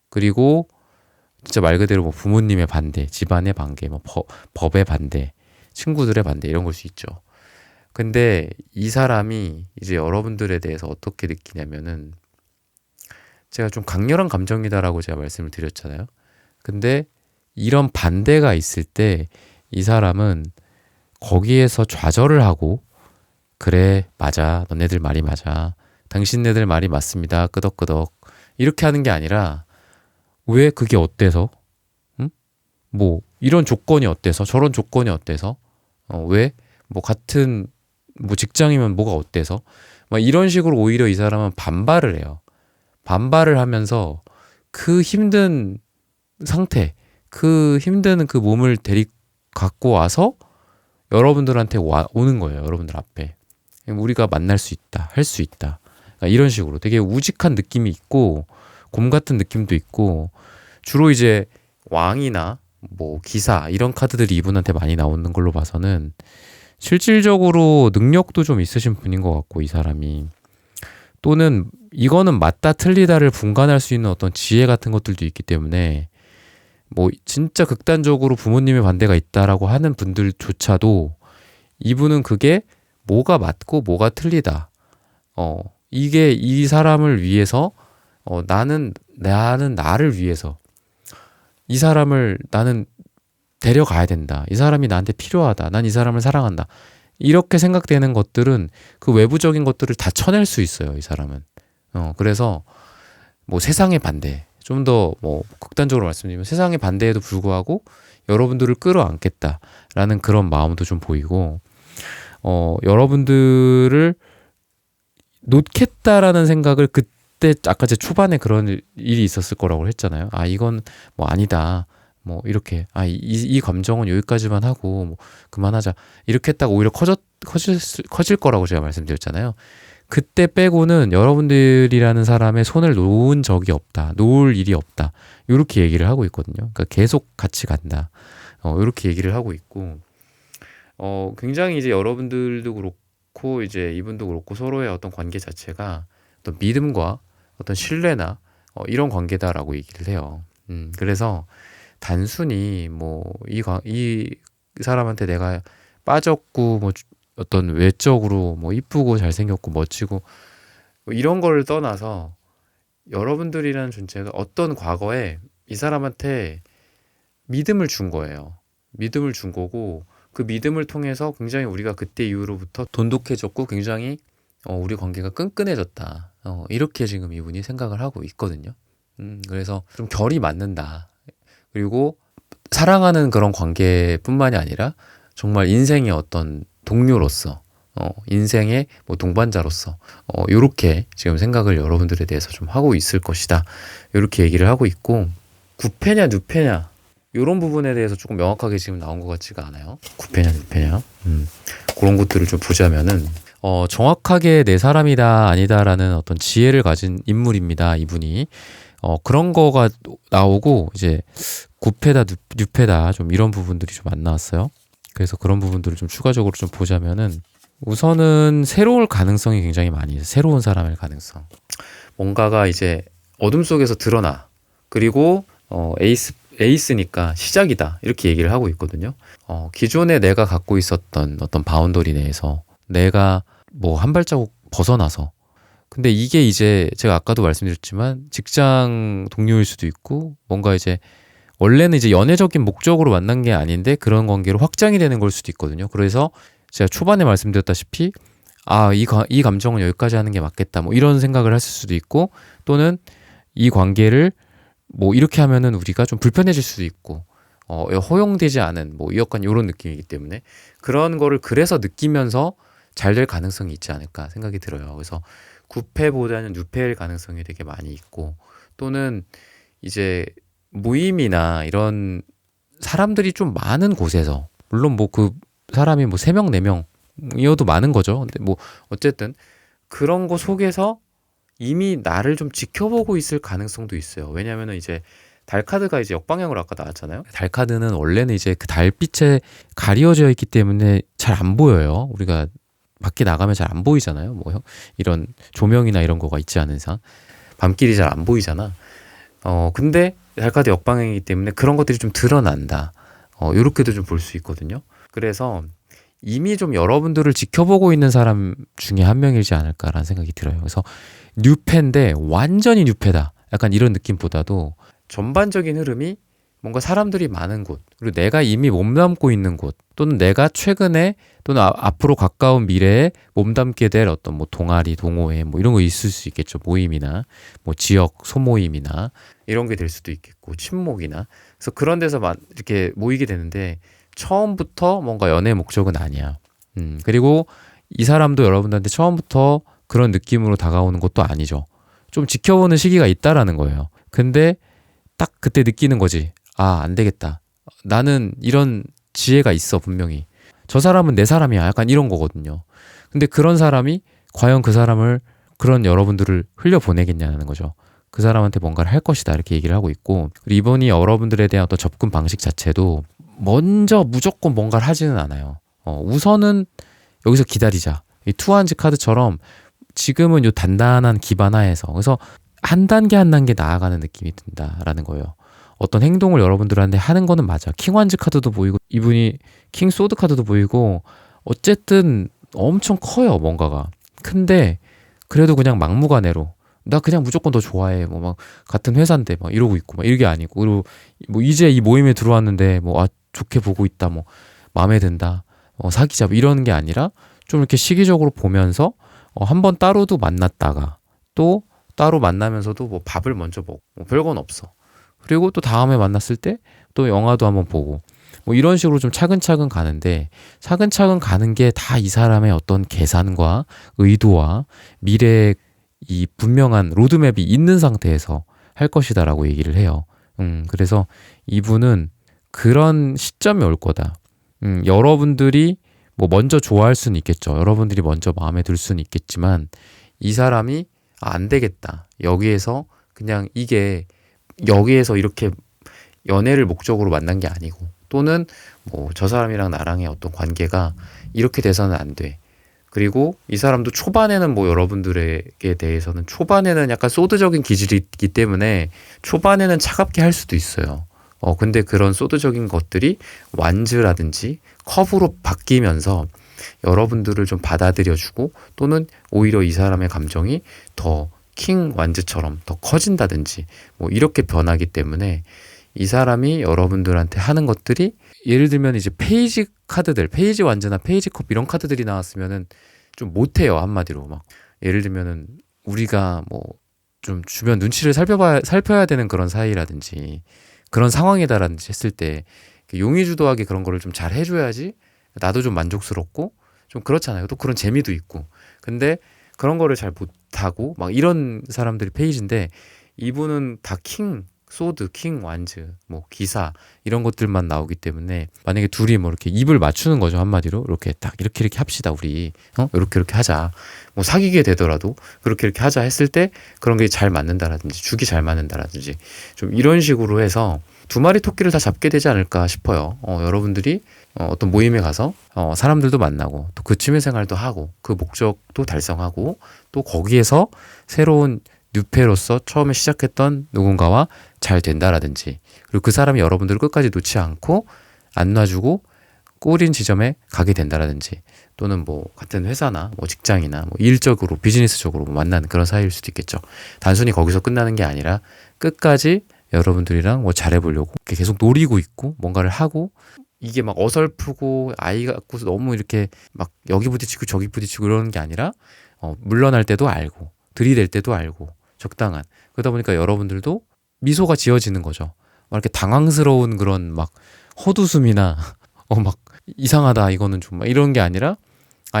그리고 진짜 말 그대로 뭐 부모님의 반대, 집안의 반대, 뭐 법의 반대, 친구들의 반대 이런 걸 수 있죠. 근데 이 사람이 이제 여러분들에 대해서 어떻게 느끼냐면은 제가 좀 강렬한 감정이다라고 제가 말씀을 드렸잖아요. 근데 이런 반대가 있을 때 이 사람은 거기에서 좌절을 하고 그래 맞아 너네들 말이 맞아 당신네들 말이 맞습니다 끄덕끄덕 이렇게 하는 게 아니라 왜 그게 어때서 응? 뭐 이런 조건이 어때서 저런 조건이 어때서 왜 뭐 같은 뭐 직장이면 뭐가 어때서 막 이런 식으로 오히려 이 사람은 반발을 해요. 반발을 하면서 그 힘든 상태 그 힘든 그 몸을 갖고 와서 여러분들한테 오는 거예요. 여러분들 앞에 우리가 만날 수 있다 할 수 있다 그러니까 이런 식으로 되게 우직한 느낌이 있고 곰 같은 느낌도 있고 주로 이제 왕이나 뭐 기사 이런 카드들이 이분한테 많이 나오는 걸로 봐서는 실질적으로 능력도 좀 있으신 분인 것 같고 이 사람이 또는 이거는 맞다 틀리다를 분간할 수 있는 어떤 지혜 같은 것들도 있기 때문에 뭐 진짜 극단적으로 부모님의 반대가 있다라고 하는 분들조차도 이분은 그게 뭐가 맞고 뭐가 틀리다. 이게 이 사람을 위해서 나는 나를 위해서 이 사람을 나는 데려가야 된다. 이 사람이 나한테 필요하다. 난 이 사람을 사랑한다. 이렇게 생각되는 것들은 그 외부적인 것들을 다 쳐낼 수 있어요. 이 사람은. 그래서 뭐 세상의 반대, 좀 더 뭐 극단적으로 말씀드리면 세상의 반대에도 불구하고 여러분들을 끌어안겠다라는 그런 마음도 좀 보이고, 여러분들을 놓겠다라는 생각을 그때 아까 제 초반에 그런 일이 있었을 거라고 했잖아요. 아, 이건 뭐 아니다. 뭐 이렇게 이 감정은 여기까지만 하고 뭐 그만하자 이렇게 했다가 오히려 커질 거라고 제가 말씀드렸잖아요. 그때 빼고는 여러분들이라는 사람의 손을 놓은 적이 없다. 놓을 일이 없다. 이렇게 얘기를 하고 있거든요. 그러니까 계속 같이 간다. 이렇게 얘기를 하고 있고, 굉장히 이제 여러분들도 그렇고 이제 이분도 그렇고 서로의 어떤 관계 자체가 어떤 믿음과 어떤 신뢰나 이런 관계다라고 얘기를 해요. 그래서 단순히 뭐 이 사람한테 내가 빠졌고 뭐 어떤 외적으로 뭐 이쁘고 잘생겼고 멋지고 뭐 이런 걸 떠나서 여러분들이라는 존재가 어떤 과거에 이 사람한테 믿음을 준 거예요. 믿음을 준 거고 그 믿음을 통해서 굉장히 우리가 그때 이후로부터 돈독해졌고 굉장히 우리 관계가 끈끈해졌다. 이렇게 지금 이분이 생각을 하고 있거든요. 그래서 좀 결이 맞는다. 그리고 사랑하는 그런 관계뿐만이 아니라 정말 인생의 어떤 동료로서 인생의 뭐 동반자로서 요렇게 지금 생각을 여러분들에 대해서 좀 하고 있을 것이다. 요렇게 얘기를 하고 있고 구패냐 누패냐 요런 부분에 대해서 조금 명확하게 지금 나온 것 같지가 않아요. 구패냐 누패냐 그런 것들을 좀 보자면은 정확하게 내 사람이다 아니다라는 어떤 지혜를 가진 인물입니다. 이분이 그런 거가 나오고 이제 구패다 뉴패다 좀 이런 부분들이 좀 안 나왔어요. 그래서 그런 부분들을 좀 추가적으로 좀 보자면은 우선은 새로울 가능성이 굉장히 많이 있어요. 새로운 사람일 가능성. 뭔가가 이제 어둠 속에서 드러나. 그리고 에이스니까 시작이다. 이렇게 얘기를 하고 있거든요. 기존에 내가 갖고 있었던 어떤 바운더리 내에서 내가 뭐 한 발자국 벗어나서 근데 이게 이제 제가 아까도 말씀드렸지만 직장 동료일 수도 있고 뭔가 이제 원래는 이제 연애적인 목적으로 만난 게 아닌데 그런 관계로 확장이 되는 걸 수도 있거든요. 그래서 제가 초반에 말씀드렸다시피 이 감정은 여기까지 하는 게 맞겠다. 뭐 이런 생각을 했을 수도 있고 또는 이 관계를 뭐 이렇게 하면은 우리가 좀 불편해질 수도 있고 허용되지 않은 뭐 약간 이런 느낌이기 때문에 그런 거를 그래서 느끼면서 잘 될 가능성이 있지 않을까 생각이 들어요. 그래서 구패보다는 누패일 가능성이 되게 많이 있고 또는 이제 모임이나 이런 사람들이 좀 많은 곳에서 물론 뭐 그 사람이 뭐 3명, 4명이어도 많은 거죠. 근데 뭐 어쨌든 그런 거 속에서 이미 나를 좀 지켜보고 있을 가능성도 있어요. 왜냐면은 이제 달 카드가 이제 역방향으로 아까 나왔잖아요. 달 카드는 원래는 이제 그 달빛에 가려져 있기 때문에 잘 안 보여요. 우리가 밖에 나가면 잘 안 보이잖아요. 뭐 이런 조명이나 이런 거가 있지 않은 이상 밤길이 잘 안 보이잖아. 근데 달 카드 역방향이기 때문에 그런 것들이 좀 드러난다. 요렇게도 좀 볼 수 있거든요. 그래서 이미 좀 여러분들을 지켜보고 있는 사람 중에 한 명이지 않을까라는 생각이 들어요. 그래서 뉴패인데 완전히 뉴패다. 약간 이런 느낌보다도 전반적인 흐름이 뭔가 사람들이 많은 곳, 그리고 내가 이미 몸담고 있는 곳, 또는 내가 최근에 또는 앞으로 가까운 미래에 몸담게 될 어떤 뭐 동아리, 동호회 뭐 이런 거 있을 수 있겠죠. 모임이나 뭐 지역 소모임이나 이런 게 될 수도 있겠고 친목이나 그래서 그런 데서 이렇게 모이게 되는데 처음부터 뭔가 연애 목적은 아니야. 그리고 이 사람도 여러분들한테 처음부터 그런 느낌으로 다가오는 것도 아니죠. 좀 지켜보는 시기가 있다라는 거예요. 근데 딱 그때 느끼는 거지. 안 되겠다. 나는 이런 지혜가 있어, 분명히. 저 사람은 내 사람이야. 약간 이런 거거든요. 근데 그런 사람이 과연 그 사람을, 그런 여러분들을 흘려보내겠냐는 거죠. 그 사람한테 뭔가를 할 것이다. 이렇게 얘기를 하고 있고. 그리고 이번이 여러분들에 대한 어떤 접근 방식 자체도 먼저 무조건 뭔가를 하지는 않아요. 우선은 여기서 기다리자. 이 투한지 카드처럼 지금은 요 단단한 기반 하에서. 그래서 한 단계 한 단계 나아가는 느낌이 든다라는 거예요. 어떤 행동을 여러분들한테 하는 거는 맞아. 킹완즈 카드도 보이고 이분이 킹 소드 카드도 보이고 어쨌든 엄청 커요. 뭔가가. 근데 그래도 그냥 막무가내로 나 그냥 무조건 더 좋아해. 뭐 막 같은 회사인데 막 이러고 있고 막 이게 아니고 그리고 뭐 이제 이 모임에 들어왔는데 뭐 좋게 보고 있다. 뭐 마음에 든다. 사귀자. 뭐 이런 게 아니라 좀 이렇게 시기적으로 보면서 한번 따로도 만났다가 또 따로 만나면서도 뭐 밥을 먼저 먹고 뭐 별건 없어. 그리고 또 다음에 만났을 때 또 영화도 한번 보고 뭐 이런 식으로 좀 차근차근 가는데 차근차근 가는 게 다 이 사람의 어떤 계산과 의도와 미래의 이 분명한 로드맵이 있는 상태에서 할 것이다라고 얘기를 해요. 그래서 이분은 그런 시점이 올 거다. 여러분들이 뭐 먼저 좋아할 수는 있겠죠. 여러분들이 먼저 마음에 들 수는 있겠지만 이 사람이 안 되겠다. 여기에서 그냥 여기에서 이렇게 연애를 목적으로 만난 게 아니고 또는 뭐 저 사람이랑 나랑의 어떤 관계가 이렇게 돼서는 안 돼. 그리고 이 사람도 초반에는 뭐 여러분들에게 대해서는 초반에는 약간 소드적인 기질이 있기 때문에 초반에는 차갑게 할 수도 있어요. 근데 그런 소드적인 것들이 완즈라든지 커브로 바뀌면서 여러분들을 좀 받아들여주고 또는 오히려 이 사람의 감정이 더 킹 완즈처럼 더 커진다든지 뭐 이렇게 변하기 때문에 이 사람이 여러분들한테 하는 것들이 예를 들면 이제 페이지 카드들, 페이지 완즈나 페이지 컵 이런 카드들이 나왔으면은 좀 못해요. 한마디로 막 예를 들면은 우리가 뭐 좀 주변 눈치를 살펴야 되는 그런 사이라든지 그런 상황이다라든지 했을 때 용의주도하게 그런 거를 좀 잘 해줘야지 나도 좀 만족스럽고 좀 그렇잖아요. 또 그런 재미도 있고. 근데 그런 거를 잘 못하고 막 이런 사람들이 페이지인데 이분은 다 킹, 소드, 킹, 완즈, 뭐 기사 이런 것들만 나오기 때문에 만약에 둘이 뭐 이렇게 입을 맞추는 거죠. 한마디로 이렇게 딱 이렇게 합시다 우리 이렇게 하자 뭐 사귀게 되더라도 그렇게 하자 했을 때 그런 게 잘 맞는다라든지 죽이 잘 맞는다라든지 좀 이런 식으로 해서 두 마리 토끼를 다 잡게 되지 않을까 싶어요. 여러분들이 어떤 모임에 가서 사람들도 만나고 또 그 취미생활도 하고 그 목적도 달성하고 또 거기에서 새로운 뉴페로서 처음에 시작했던 누군가와 잘 된다라든지 그리고 그 사람이 여러분들을 끝까지 놓지 않고 안 놔주고 꼬린 지점에 가게 된다라든지 또는 뭐 같은 회사나 뭐 직장이나 뭐 일적으로 비즈니스적으로 뭐 만나는 그런 사이일 수도 있겠죠. 단순히 거기서 끝나는 게 아니라 끝까지 여러분들이랑 뭐 잘해보려고 이렇게 계속 노리고 있고 뭔가를 하고 이게 막 어설프고 아이 갖고서 너무 이렇게 막 여기 부딪히고 저기 부딪히고 이러는 게 아니라 물러날 때도 알고 들이댈 때도 알고 적당한 그러다 보니까 여러분들도 미소가 지어지는 거죠. 막 이렇게 당황스러운 그런 막 헛웃음이나 막 이상하다 이거는 좀 막 이런 게 아니라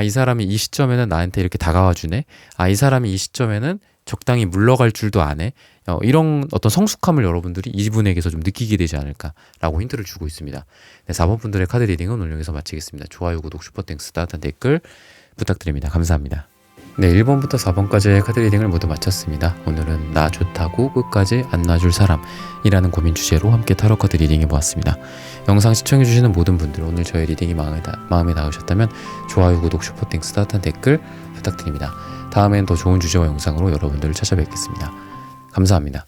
이 사람이 이 시점에는 나한테 이렇게 다가와 주네. 이 사람이 이 시점에는 적당히 물러갈 줄도 아네. 이런 어떤 성숙함을 여러분들이 이분에게서 좀 느끼게 되지 않을까라고 힌트를 주고 있습니다. 네, 4번 분들의 카드 리딩은 오늘 여기서 마치겠습니다. 좋아요, 구독, 슈퍼땡스, 따뜻한 댓글 부탁드립니다. 감사합니다. 네, 1번부터 4번까지의 카드 리딩을 모두 마쳤습니다. 오늘은 나 좋다고 끝까지 안 놔줄 사람이라는 고민 주제로 함께 타로 카드 리딩해 보았습니다. 영상 시청해주시는 모든 분들 오늘 저의 리딩이 마음에 닿으셨다면 좋아요, 구독, 슈퍼땡스, 따뜻한 댓글 부탁드립니다. 다음엔 더 좋은 주제와 영상으로 여러분들을 찾아뵙겠습니다. 감사합니다.